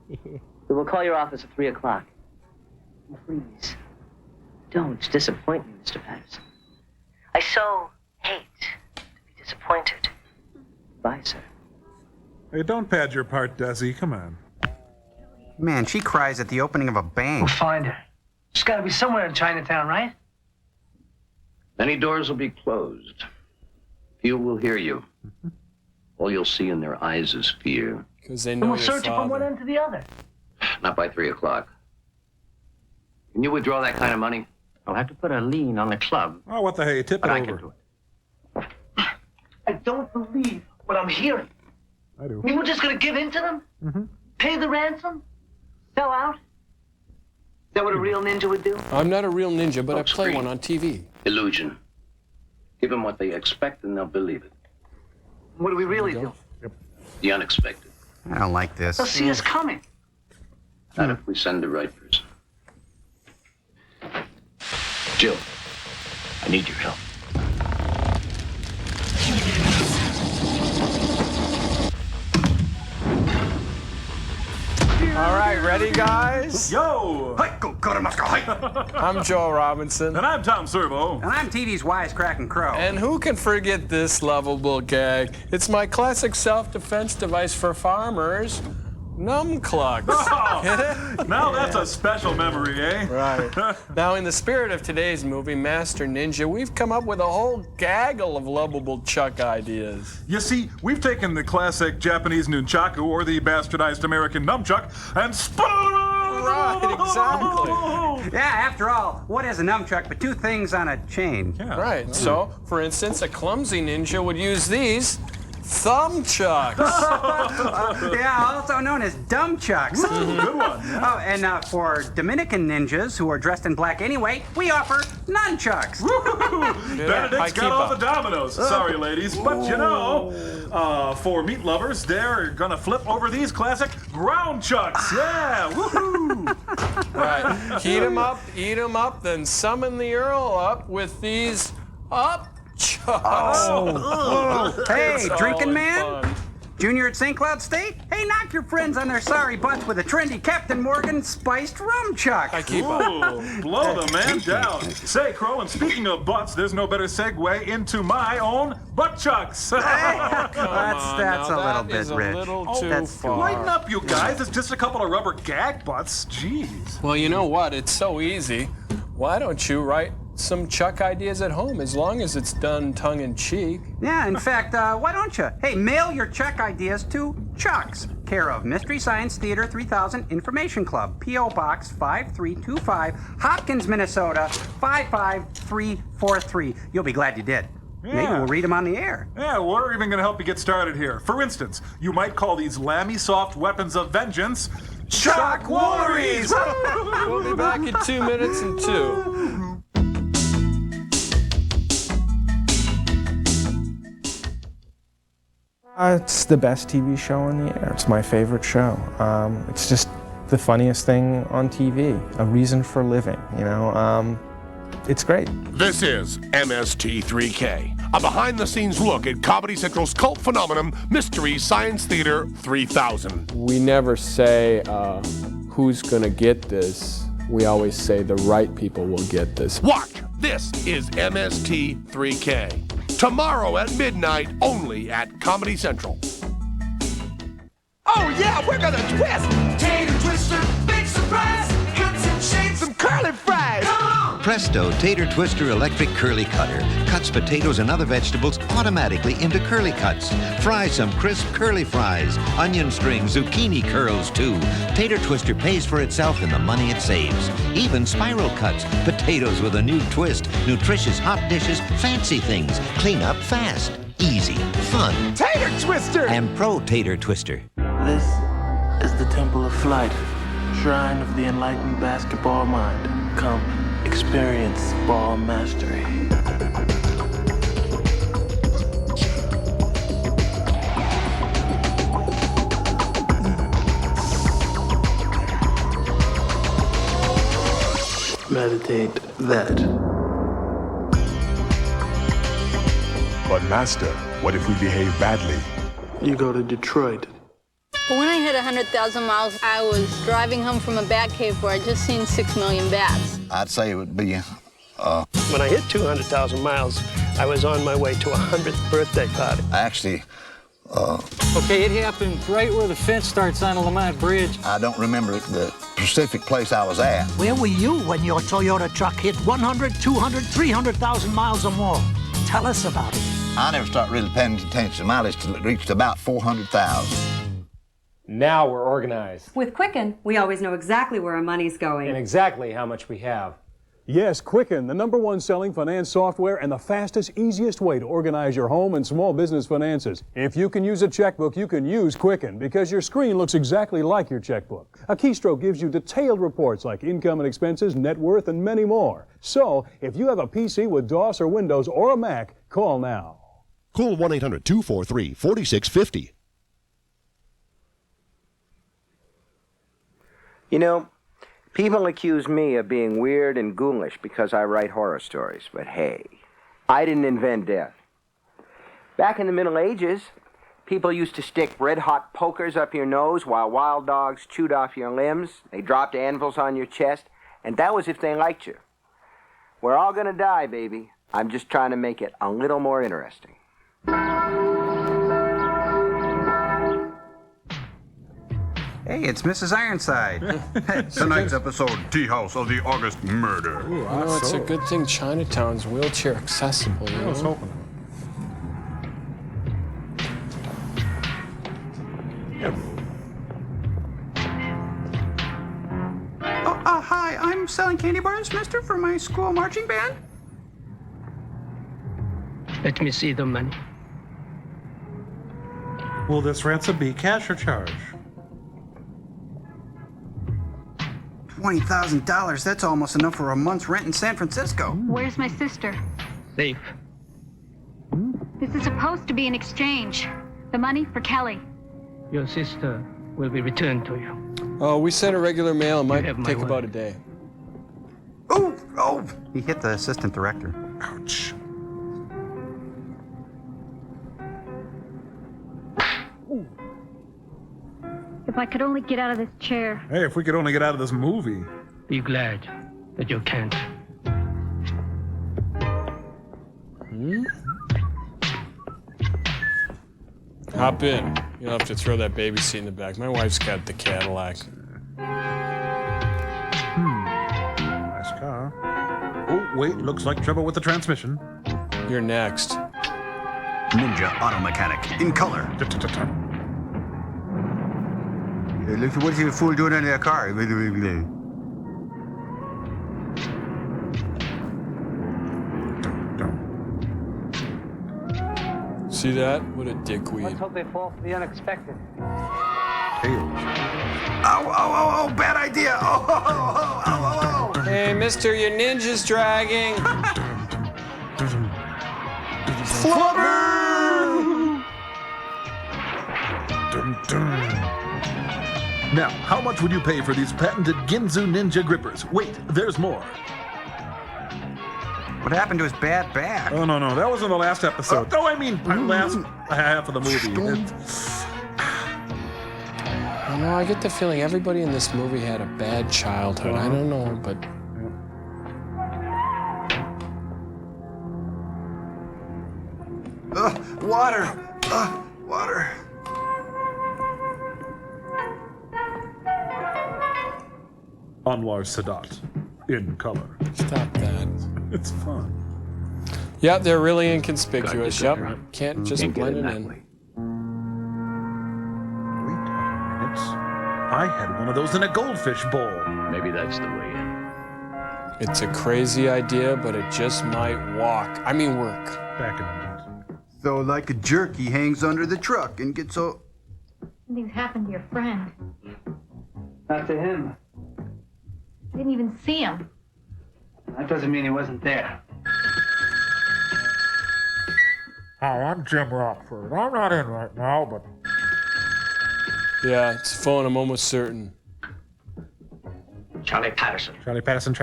We will call your office at 3 o'clock. Please, don't disappoint me, Mr. Patterson. I so hate to be disappointed. Bye, sir. Hey, don't pad your part, Desi. Come on. Man, she cries at the opening of a bank. We'll find her. She's got to be somewhere in Chinatown, right? Many doors will be closed. Few will hear you. All you'll see in their eyes is fear. Because they And know we'll your search her from one father. end to the other. Not by 3 o'clock. Can you withdraw that kind of money? I'll have to put a lien on the club. Oh, what the hey? Tip it But I over. can do it. I don't believe what I'm hearing. I do. You were just going to give in to them? Mm-hmm. Pay the ransom? Sell out? Is that what a real ninja would do? I'm not a real ninja, but I play Screen. one on TV. Illusion. Give them what they expect and they'll believe it. What do we really do? The unexpected. I don't like this. They'll see us coming. Not if we send the right person. Jill, I need your help. All right, ready, guys? Yo! I'm Joe Robinson. And I'm Tom Servo. And I'm TV's wisecracking crow. And who can forget this lovable gag? It's my classic self-defense device for farmers, Numclucks. Now that's a special memory, eh? Right. Now, in the spirit of today's movie, Master Ninja, we've come up with a whole gaggle of lovable Chuck ideas. You see, we've taken the classic Japanese nunchaku or the bastardized American nunchuck and Right, exactly. Yeah, after all, what is a nunchuck but two things on a chain? Yeah. Right. So, for instance, a clumsy ninja would use these thumbchucks. Yeah, also known as dumb chucks. Good one. Yeah. Oh, and for Dominican ninjas who are dressed in black anyway, we offer nunchucks. Benedict's got all the dominoes. Sorry, ladies. But you know, for meat lovers, they're gonna flip over these classic ground chucks. Yeah, woohoo! Right. Heat 'em up, eat 'em up, then summon the Earl up with these up chucks. Hey, It's drinking all man? fun. Junior at St. Cloud State? Hey, knock your friends on their sorry butts with a trendy Captain Morgan spiced rum chuck. I keep up. Ooh, blow the man down. Say, Crow, and speaking of butts, there's no better segue into my own butt chucks. That's now, a little that bit is a rich. little too That's far. Lighten up, you guys. It's just a couple of rubber gag butts. Jeez. Well, you know what? It's so easy. Why don't you write some Chuck ideas at home, as long as it's done tongue-in-cheek? Yeah, in fact, why don't you? Hey, mail your Chuck ideas to Chucks, care of Mystery Science Theater 3000 Information Club, P.O. Box 5325, Hopkins, Minnesota 55343. You'll be glad you did. Yeah. Maybe we'll read them on the air. Yeah, we're even going to help you get started here. For instance, you might call these lammy soft weapons of vengeance Chuck Wooleries! We'll be back in 2 minutes and 2. It's the best TV show on the air. It's my favorite show. It's just the funniest thing on TV. A reason for living, you know. It's great. This is MST3K, a behind-the-scenes look at Comedy Central's cult phenomenon, Mystery Science Theater 3000. We never say who's gonna get this. We always say the right people will get this. Watch, this is MST3K. Tomorrow at midnight, only at Comedy Central. Oh, yeah, we're gonna twist! Tater twister, big surprise! Cuts and shapes, some curly fries! Presto Tater Twister Electric Curly Cutter cuts potatoes and other vegetables automatically into curly cuts. Fry some crisp curly fries, onion strings, zucchini curls too. Tater Twister pays for itself in the money it saves. Even spiral cuts, potatoes with a new twist, nutritious hot dishes, fancy things. Clean up fast, easy, fun. Tater Twister! And Pro Tater Twister. This is the Temple of Flight, shrine of the enlightened basketball mind. Come, experience ball mastery. Meditate that. But Master, what if we behave badly? You go to Detroit. But when I hit 100,000 miles, I was driving home from a bat cave where I'd just seen 6 million bats. I'd say it would be, When I hit 200,000 miles, I was on my way to a 100th birthday party. actually, Okay, it happened right where the fence starts on the Lamont Bridge. I don't remember the specific place I was at. Where were you when your Toyota truck hit 100, 200, 300,000 miles or more? Tell us about it. I never started really paying attention to mileage till it reached about 400,000. Now we're organized With Quicken, we always know exactly where our money's going. and exactly how much we have. Yes, Quicken, the #1 selling finance software and the fastest, easiest way to organize your home and small business finances. If you can use a checkbook, you can use Quicken because your screen looks exactly like your checkbook. A keystroke gives you detailed reports like income and expenses, net worth, and many more. So, if you have a PC with DOS or Windows or a Mac, call now. Call 1-800-243-4650. You know, people accuse me of being weird and ghoulish because I write horror stories, but hey, I didn't invent death. Back in the Middle Ages, people used to stick red-hot pokers up your nose while wild dogs chewed off your limbs. They dropped anvils on your chest, and that was if they liked you. We're all gonna die, baby. I'm just trying to make it a little more interesting. Hey, it's Mrs. Ironside. Tonight's episode, Tea House of the August Murder. You know, it's a good thing Chinatown's wheelchair accessible. You know? Hi, I'm selling candy bars, mister, for my school marching band. Let me see the money. Will this ransom be cash or charge? $20,000, that's almost enough for a month's rent in San Francisco. Where's my sister? Safe. This is supposed to be an exchange. The money for Kelly. Your sister will be returned to you. Oh, we sent a regular mail. It might take about a day. Oh! He hit the assistant director. Ouch. If I could only get out of this chair. Hey, if we could only get out of this movie. Be glad that you can't. Hop in. You'll have to throw that baby seat in the back. My wife's got the Cadillac. Nice car. Oh, wait, looks like trouble with the transmission. You're next. Ninja Auto Mechanic in color. Look, what's the fool doing in that car? See that? What a dickweed. Let's hope they fall for the unexpected. Oh, bad idea. Oh. Hey, mister, your ninja's dragging. Flubber! Now, how much would you pay for these patented Ginzu Ninja grippers? Wait, there's more. What happened to his bad back? Oh, no, that was in the last episode. Oh, I mean, last half of the movie. I know, I get the feeling everybody in this movie had a bad childhood. I don't know, but... Water. Water. Anwar Sadat, in color. Stop that. It's fun. Yeah, they're really inconspicuous. Yep. Can't just blend it in. Wait a minute. I had one of those in a goldfish bowl. Maybe that's the way in. It's a crazy idea, but it just might work. Back in the day. So like a jerk, he hangs under the truck and gets all... Something's happened to your friend. Not to him. I didn't even see him. That doesn't mean he wasn't there. Hi, I'm Jim Rockford. I'm not in right now, but... Yeah, it's phone, I'm almost certain. Charlie Patterson. Charlie Patterson.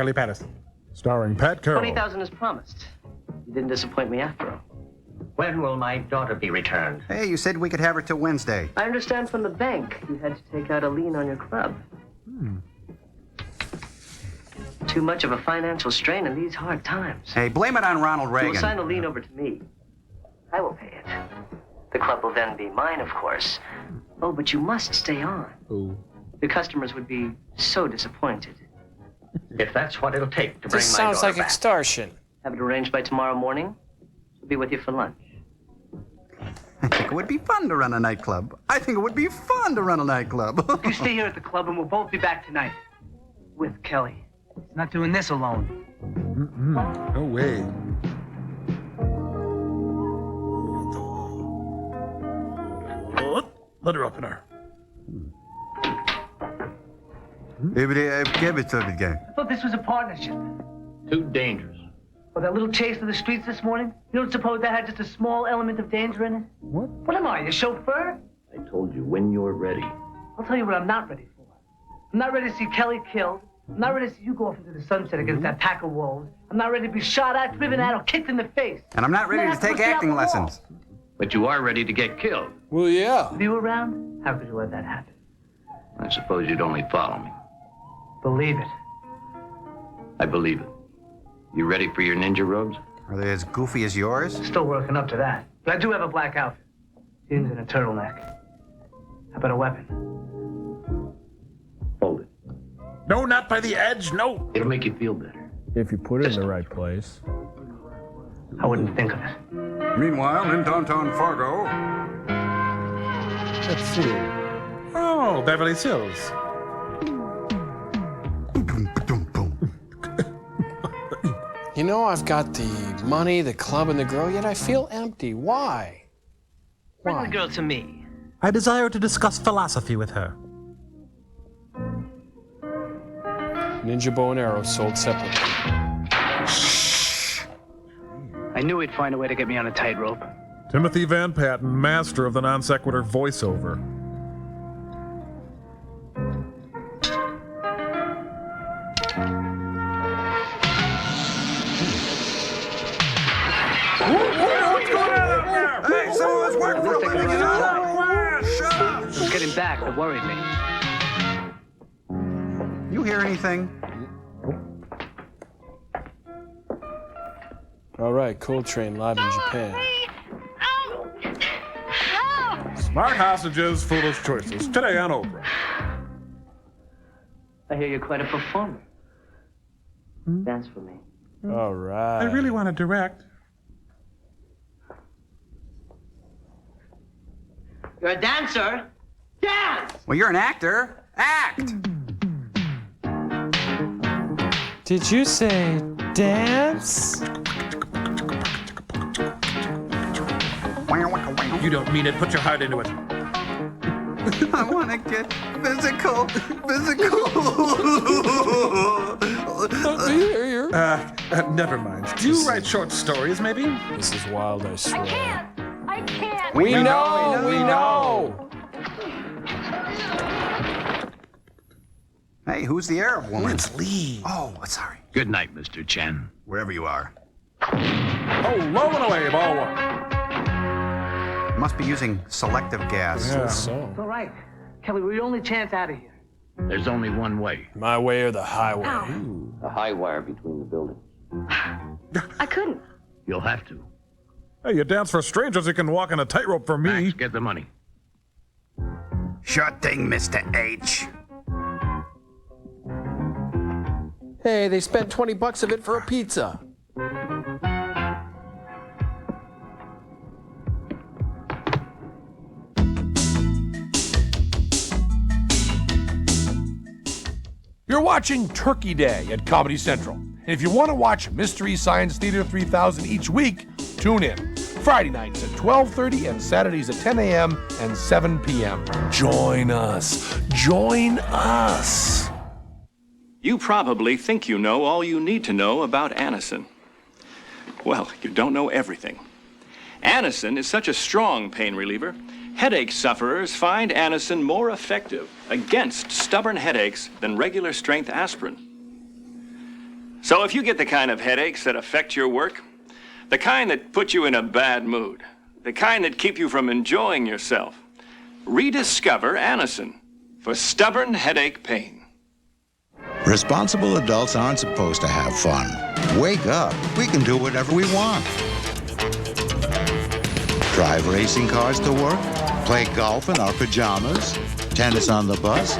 Starring Pat Carroll. 20,000 as promised. You didn't disappoint me after all. When will my daughter be returned? Hey, you said we could have her till Wednesday. I understand from the bank you had to take out a lien on your club. Too much of a financial strain in these hard times. Hey, blame it on Ronald You Reagan. will sign the lien over to me. I will pay it. The club will then be mine, of course. Oh, but you must stay on. Ooh. The customers would be so disappointed. If that's what it'll take to bring This my sounds daughter like back. extortion. Have it arranged by tomorrow morning. She'll be with you for lunch. I think it would be fun to run a nightclub. You stay here at the club and we'll both be back tonight. With Kelly. He's not doing this alone. No way. Let her open her. I thought this was a partnership. Too dangerous. Well, that little chase through the streets this morning, you don't suppose that had just a small element of danger in it? What am I, your chauffeur? I told you when you're ready. I'll tell you what I'm not ready for. I'm not ready to see Kelly killed. I'm not ready to see you go off into the sunset against that pack of wolves. I'm not ready to be shot at, driven at, or kicked in the face. And I'm not ready to take acting lessons. But you are ready to get killed. Well, yeah. If you were around, how could you let that happen? I suppose you'd only follow me. Believe it. I believe it. You ready for your ninja robes? Are they as goofy as yours? Still working up to that. But I do have a black outfit. Jeans and a turtleneck. How about a weapon? Hold it. No, not by the edge, no. It'll make you feel better. If you put it in the right place. I wouldn't think of it. Meanwhile, in downtown Fargo. Let's see. Oh, Beverly Hills. You know, I've got the money, the club, and the girl, yet I feel empty. Why? Bring the girl to me. I desire to discuss philosophy with her. Ninja bow and arrow sold separately. I knew he'd find a way to get me on a tightrope. Timothy Van Patten, master of the non sequitur voiceover. What's going on out there? Hey, some of us work for a living, you know? Shut up! It was getting back that worried me. You hear anything? All right, Coal Train live in Japan. Smart hostages, foolish choices. Today on Oprah. I hear you're quite a performer. Dance for me. All right. I really want to direct. You're a dancer. Dance! Well, you're an actor. Act! Did you say dance? You don't mean it. Put your heart into it. I want to get physical. Never mind. Do you write short stories, maybe? This is wild, I swear. I can't. We know. Hey, who's the Arab woman? Let's leave. Oh, sorry. Good night, Mr. Chen. Wherever you are. Oh, low and away, ball one. Must be using selective gas. Yeah. It's all right. Kelly, we're your only chance out of here. There's only one way. My way or the highway. A high wire between the buildings. I couldn't. You'll have to. Hey, you dance for strangers, you can walk on a tightrope for me. Max, get the money. Sure thing, Mr. H. Hey, they spent $20 of it for a pizza. You're watching Turkey Day at Comedy Central. And if you want to watch Mystery Science Theater 3000 each week, tune in. Friday nights at 12:30 and Saturdays at 10 a.m. and 7 p.m. Join us. Join us. You probably think you know all you need to know about Anacin. Well, you don't know everything. Anacin is such a strong pain reliever, headache sufferers find Anacin more effective against stubborn headaches than regular strength aspirin. So if you get the kind of headaches that affect your work, The kind that put you in a bad mood. The kind that keep you from enjoying yourself. Rediscover Anacin for stubborn headache pain. Responsible adults aren't supposed to have fun. Wake up. We can do whatever we want. Drive racing cars to work, play golf in our pajamas, tennis on the bus,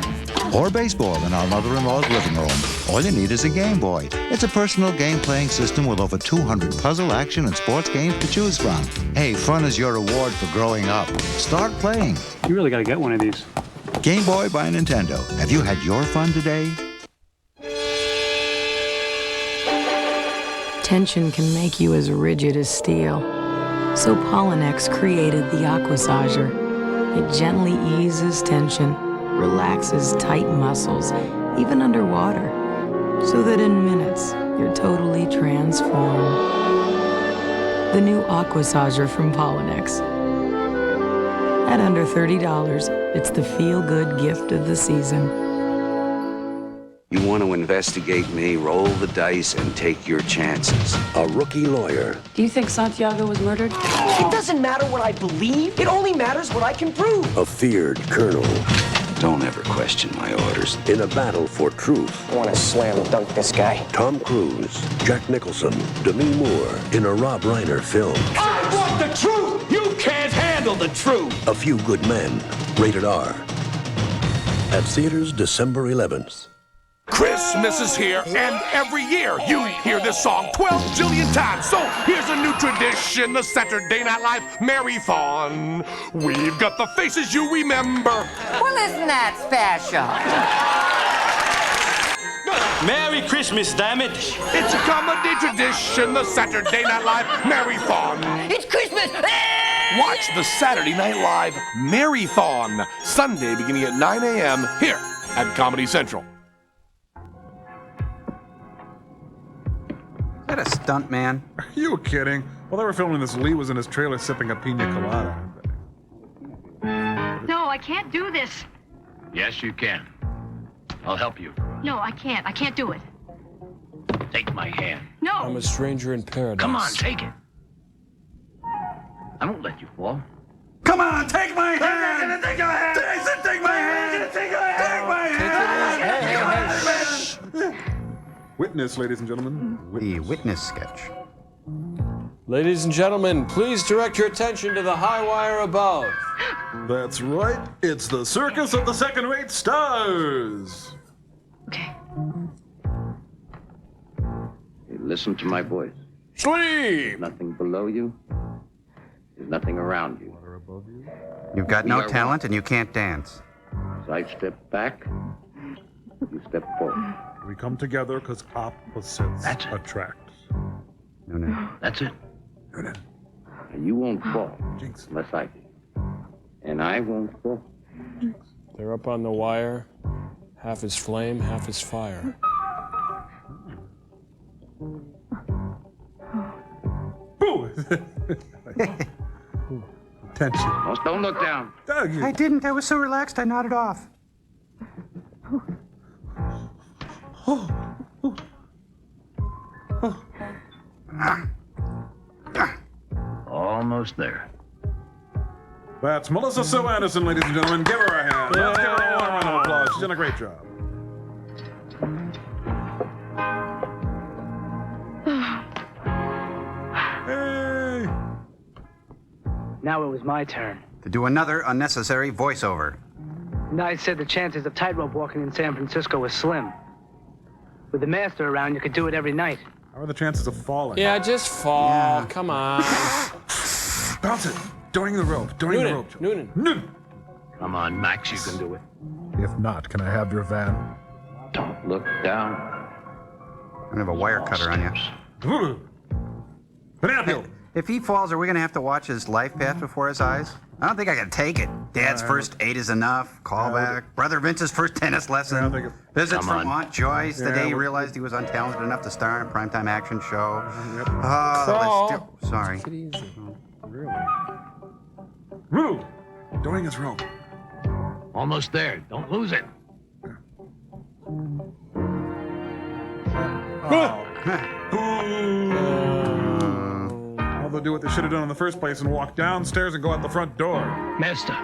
or baseball in our mother-in-law's living room. All you need is a Game Boy. It's a personal game-playing system with over 200 puzzle, action, and sports games to choose from. Hey, fun is your reward for growing up. Start playing. You really gotta get one of these. Game Boy by Nintendo. Have you had your fun today? Tension can make you as rigid as steel. So Pollenex created the Aquassager. It gently eases tension, relaxes tight muscles, even underwater, so that in minutes, you're totally transformed. The new Aquassager from Pollenex. At under $30, it's the feel-good gift of the season. You want to investigate me, roll the dice, and take your chances. A rookie lawyer. Do you think Santiago was murdered? It doesn't matter what I believe. It only matters what I can prove. A feared colonel. Don't ever question my orders. In a battle for truth. I want to slam dunk this guy. Tom Cruise, Jack Nicholson, Demi Moore in a Rob Reiner film. I want the truth! You can't handle the truth! A Few Good Men. Rated R. At theaters December 11th. Christmas is here, and every year you hear this song 12 jillion times. So here's a new tradition, the Saturday Night Live Marathon. We've got the faces you remember. Well, isn't that special? Merry Christmas, damn it! It's a comedy tradition, the Saturday Night Live Marathon. It's Christmas! Watch the Saturday Night Live Marathon, Sunday beginning at 9 a.m. here at Comedy Central. Is that a stunt man? Are you kidding? While they were filming this, Lee was in his trailer sipping a pina colada. No, I can't do this. Yes, you can. I'll help you. No, I can't. I can't do it. Take my hand. No. I'm a stranger in paradise. Come on, take it. I won't let you fall. Come on, take my hand! Take my hand! Take my hand! Take my hand! Witness, ladies and gentlemen. The witness sketch. Ladies and gentlemen, please direct your attention to the high wire above. That's right. It's the circus of the second-rate stars. Okay. Hey, listen to my voice. Sleep! Nothing below you. There's nothing around you. You've got no talent and you can't dance. As I step back, you step forward. We come together because opposites attract. No. That's it. And you won't fall unless I do. And I won't fall. They're up on the wire. Half is flame, half is fire. Tension. Don't look down. I didn't. I was so relaxed I nodded off. Almost there. That's Melissa Sue Anderson, ladies and gentlemen. Give her a hand. Let's give her a warm round of applause. She's done a great job. Hey! Now it was my turn. To do another unnecessary voiceover. Knight said the chances of tightrope walking in San Francisco was slim. With the master around, you could do it every night. How are the chances of falling? Yeah, just fall. Come on. Bounce it. During the rope. During the rope. Noonan. Come on, Max, you can do it. If not, can I have your van? Don't look down. I'm gonna have a wire cutter on you. Banana peel. If he falls, are we gonna have to watch his life pass before his eyes? I don't think I can take it. Dad's first 8 is enough. Callback. Brother Vince's first tennis lesson. Visits from Aunt Joyce the day he realized he was untalented enough to star in a primetime action show. Let's do. Sorry. Roo! Doing his rope. Almost there. Don't lose it. they'll do what they should have done in the first place and walk downstairs and go out the front door. Master.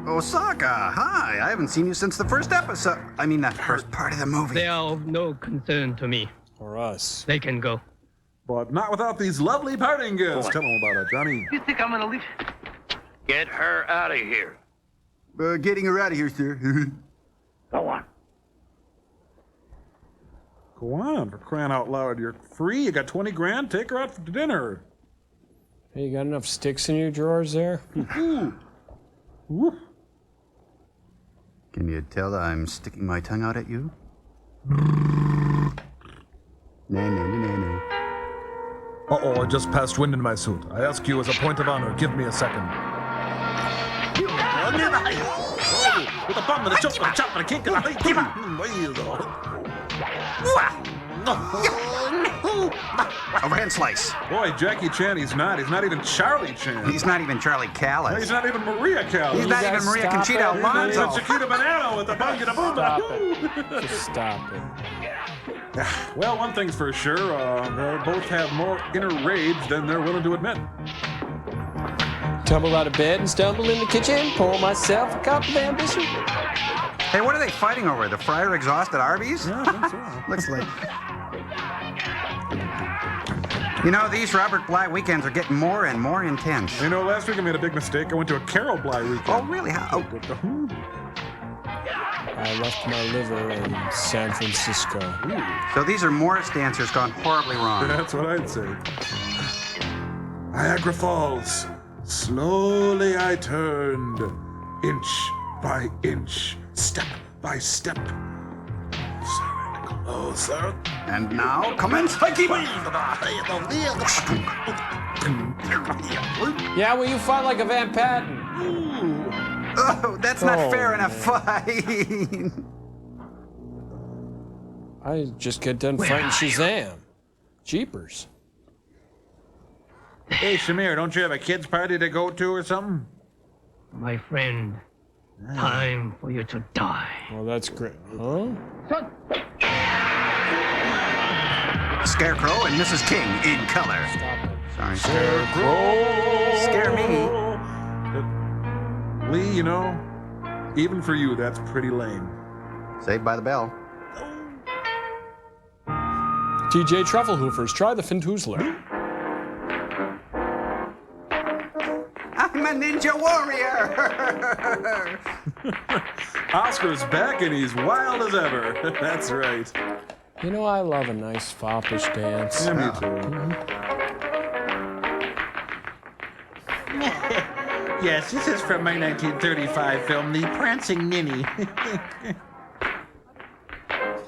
Osaka, hi. I haven't seen you since the first episode. I mean, that first part of the movie. They are of no concern to me. Or us. They can go. But not without these lovely parting gifts. Tell them about it, Johnny. You think I'm gonna leave? Get her out of here. Getting her out of here, sir. Go on. Go on, for crying out loud. You're free. You got 20 grand. Take her out for dinner. Hey, you got enough sticks in your drawers there? Can you tell that I'm sticking my tongue out at you? No. Uh-oh, I just passed wind in my suit. I ask you as a point of honor, give me a second. With the bum and the chop and the chop and the kick and the keep A hand slice. Boy, Jackie Chan, he's not even Charlie Chan. He's not even Charlie Callis. No, he's not even Maria Callas. He's not even Maria Conchita Alonso. He's Chiquita Banana with the bunga da Stop it. Just stop it. Well, one thing's for sure, they both have more inner rage than they're willing to admit. Tumble out of bed and stumble in the kitchen, pour myself a cup of ambition. Hey, what are they fighting over? The fryer exhaust at Arby's? Yeah, I think so. Looks like. You know, these Robert Bly weekends are getting more and more intense. You know, last week I made a big mistake. I went to a Carol Bly weekend. Oh, really? How? I left my liver in San Francisco. Ooh. So these are Morris dancers gone horribly wrong. That's what I'd say. Niagara Falls. Slowly I turned, inch by inch, step by step. Closer. And now, commence hiking! Yeah, well, you fight like a Van Patten. Oh, that's not fair in a fight. I just get done fighting Shazam. Jeepers. Hey, Shamir, don't you have a kid's party to go to or something? My friend, time for you to die. Well, that's great. Huh? Scarecrow and Mrs. King in color. Stop it. Sorry. Scarecrow! Scare me. Lee, you know, even for you, that's pretty lame. Saved by the bell. TJ Trufflehoofers, try the Fintoozler. I'm a ninja warrior! Oscar's back and he's wild as ever. That's right. You know, I love a nice foppish dance. Yeah, me too. Yes, this is from my 1935 film, The Prancing Ninny.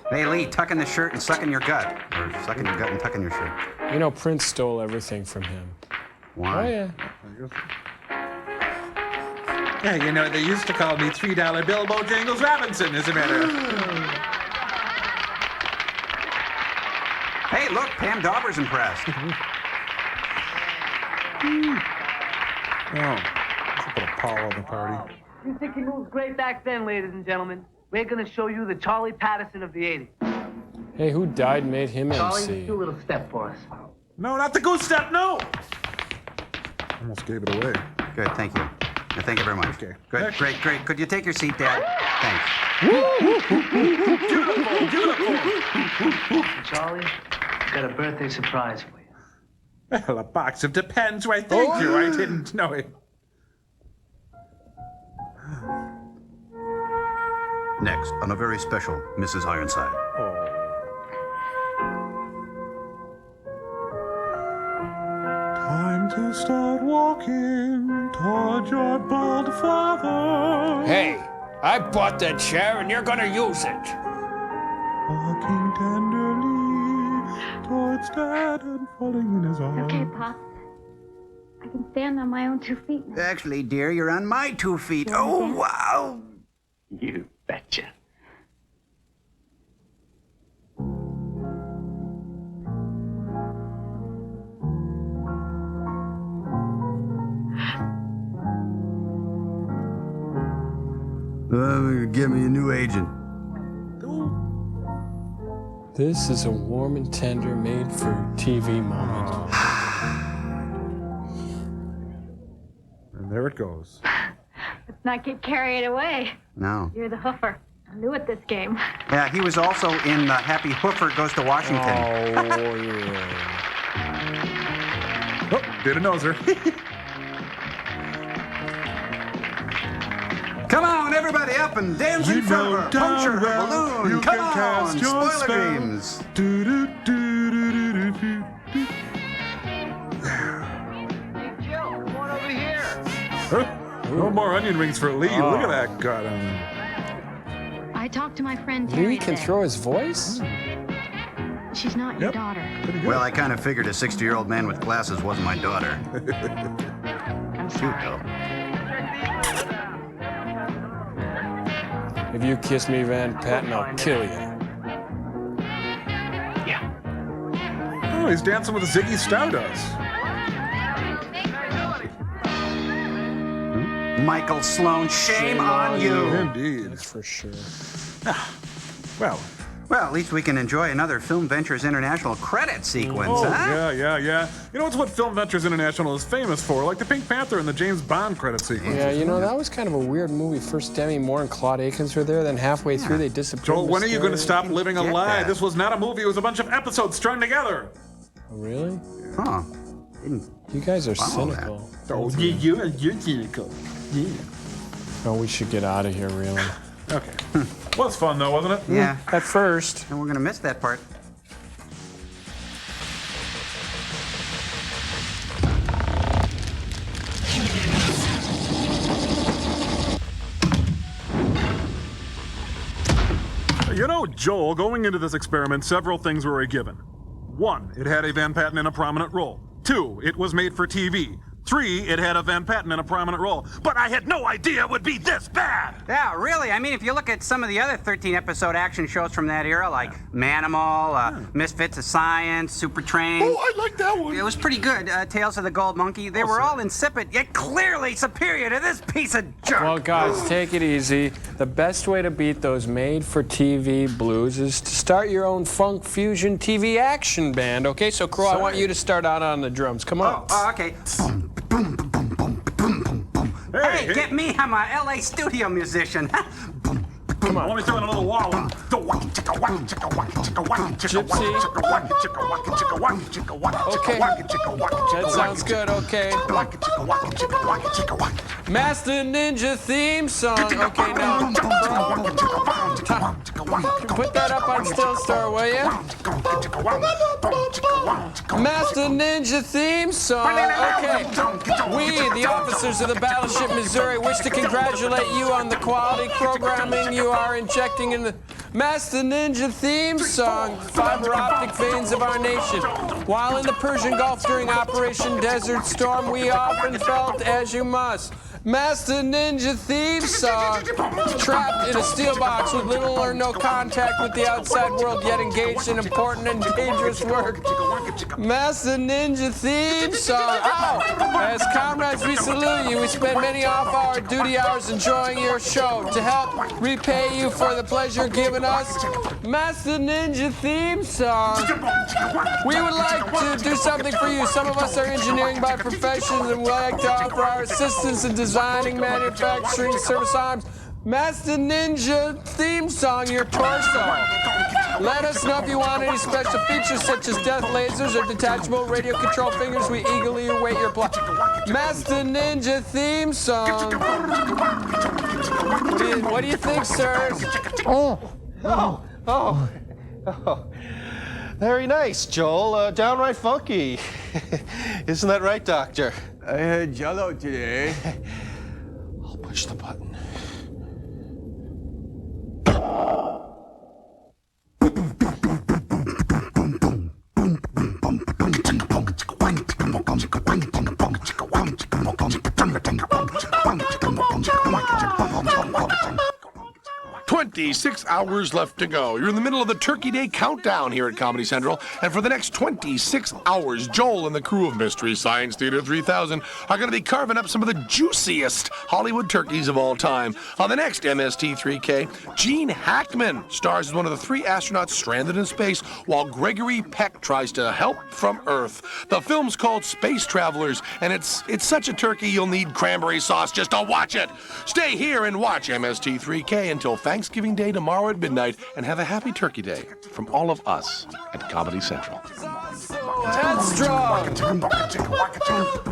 Hey, Lee, tuck in the shirt and suck in your gut. Or suck in your gut and tuck in your shirt. You know, Prince stole everything from him. Why? Oh, yeah. Yeah, you know, they used to call me $3 Bill Bojangles Robinson, as a matter of... Hey, look, Pam Dauber's impressed. Oh, let's put a Paul on the party. You think he moves great back then, ladies and gentlemen? We're gonna show you the Charlie Patterson of the 80s. Hey, who died and made him Charlie, MC? do a little step for us. No, not the goose step, no! Almost gave it away. Good, thank you. Thank you very much. Okay. Good, great, great. Could you take your seat, Dad? Thanks. Charlie, I've got a birthday surprise for you. Well, a box of Depends. Why, thank you. I didn't know it. Next, on a very special Mrs. Ironside. Time to start walking toward your bald father. Hey, I bought that chair and you're gonna use it. Walking tenderly towards Dad and falling in his arms. Okay, Pop. I can stand on my own 2 feet now. Actually, dear, you're on my 2 feet. Oh, wow. You betcha. Give me a new agent. This is a warm and tender, made for TV moment. And there it goes. Let's not get carried away. No. You're the hoofer. I'm new at this game. Yeah, he was also in Happy Hoofer Goes to Washington. Oh, yeah. Oh, did a noser. Come on, everybody up and dance in front of her. Puncture her balloon. You Come can on, cast your spoiler spell. dreams. Jill, come on over here. No more onion rings for Lee. Look at that gut on him. I talked to my friend Terry Lee can today. throw his voice? She's not your daughter. Well, I kind of figured a 60-year-old man with glasses wasn't my daughter. I'm sorry. If you kiss me, Van Patten, I'll kill you. Oh, he's dancing with Ziggy Stardust. Michael Sloan, shame on you. Indeed. That's for sure. Well, at least we can enjoy another Film Ventures International credit sequence, oh, huh? yeah. You know, it's what Film Ventures International is famous for, like the Pink Panther and the James Bond credit sequence. Yeah, you know, that was kind of a weird movie. First Demi Moore and Claude Akins were there, then halfway through they disappeared. Joel, when are you going to stop living a lie? that. This was not a movie. It was a bunch of episodes strung together. Oh, really? Huh. You guys are follow cynical. Oh, you're cynical. Yeah. Oh, we should get out of here, really. Okay. Was fun, though, wasn't it? Yeah. At first. And we're going to miss that part. You know, Joel, going into this experiment, several things were a given. 1, it had a Van Patten in a prominent role. 2, it was made for TV. 3, it had a Van Patten in a prominent role. But I had no idea it would be this bad! Yeah, really. I mean, if you look at some of the other 13-episode action shows from that era, like Manimal, Misfits of Science, Super Train. Oh, I like that one. It was pretty good. Tales of the Gold Monkey. They were all insipid, yet clearly superior to this piece of junk. Well, guys, take it easy. The best way to beat those made-for-TV blues is to start your own funk fusion TV action band, okay? So, Crow, I want you to start out on the drums. Come on. Oh, okay. Hey, get me! I'm a LA studio musician. Come on. Let me throw in a little walla. Okay. That sounds good, okay. Master Ninja theme song. Okay, now. Put that up on Still Star, will you? Master Ninja theme song. Okay. We, the officers of the Battleship Missouri, wish to congratulate you on the quality programming you are injecting in the Master Ninja theme song, fiber optic veins of our nation. While in the Persian Gulf during Operation Desert Storm, we often felt as you must. Master Ninja theme song, trapped in a steel box with little or no contact with the outside world, yet engaged in important and dangerous work. Master Ninja theme song. Ow! As comrades, we salute you. We spend many off-hour duty hours enjoying your show. To help repay you for the pleasure given us, Master Ninja theme song. We would like to do something for you. Some of us are engineering by profession and would like to offer our assistance in designing, manufacturing, service arms. Master Ninja theme song, your torso. Let us know if you want any special features such as death lasers or detachable radio control fingers. We eagerly await your reply. Master Ninja theme song. What do you think, sirs? Oh. Very nice, Joel. Downright funky. Isn't that right, Doctor? I had Jell-O today. I'll push the button. 26 hours left to go. You're in the middle of the Turkey Day countdown here at Comedy Central. And for the next 26 hours, Joel and the crew of Mystery Science Theater 3000 are going to be carving up some of the juiciest Hollywood turkeys of all time. On the next MST3K, Gene Hackman stars as one of the 3 astronauts stranded in space while Gregory Peck tries to help from Earth. The film's called Space Travelers, and it's such a turkey you'll need cranberry sauce just to watch it. Stay here and watch MST3K until Thanksgiving Day tomorrow at midnight, and have a happy Turkey Day from all of us at Comedy Central. Headstrong!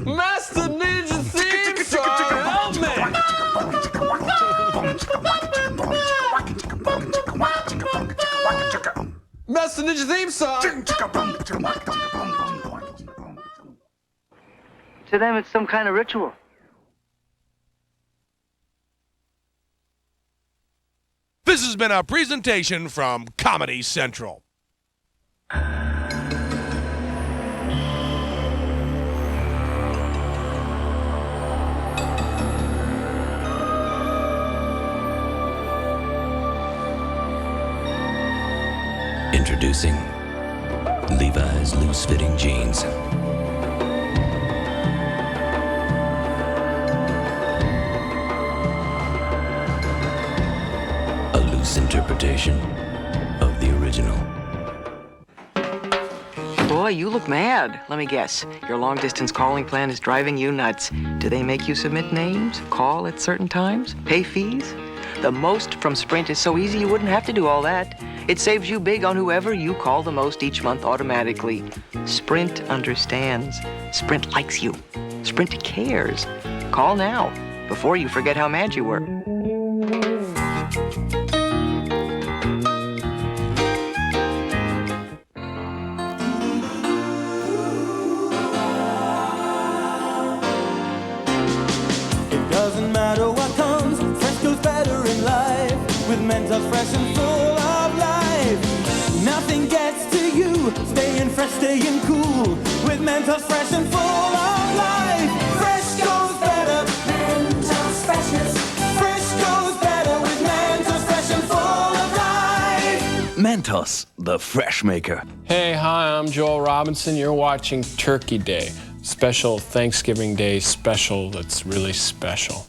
Master Ninja theme song, help me! Master Ninja theme song! To them, it's some kind of ritual. This has been a presentation from Comedy Central. Introducing Levi's loose-fitting jeans. A loose interpretation of the original. Boy, you look mad. Let me guess. Your long-distance calling plan is driving you nuts. Do they make you submit names, call at certain times, pay fees? The most from Sprint is so easy you wouldn't have to do all that. It saves you big on whoever you call the most each month automatically. Sprint understands. Sprint likes you. Sprint cares. Call now, before you forget how mad you were. It doesn't matter what comes, fresh goes better in life. With Mentos fresh and full of life. Nothing gets to you, staying fresh, staying cool. With Mentos fresh and full of life. Fresh goes better, Mentos freshness. Fresh goes better with Mentos fresh and full of life. Mentos, the fresh maker. Hey, hi, I'm Joel Robinson. You're watching Turkey Day. Special Thanksgiving Day special that's really special.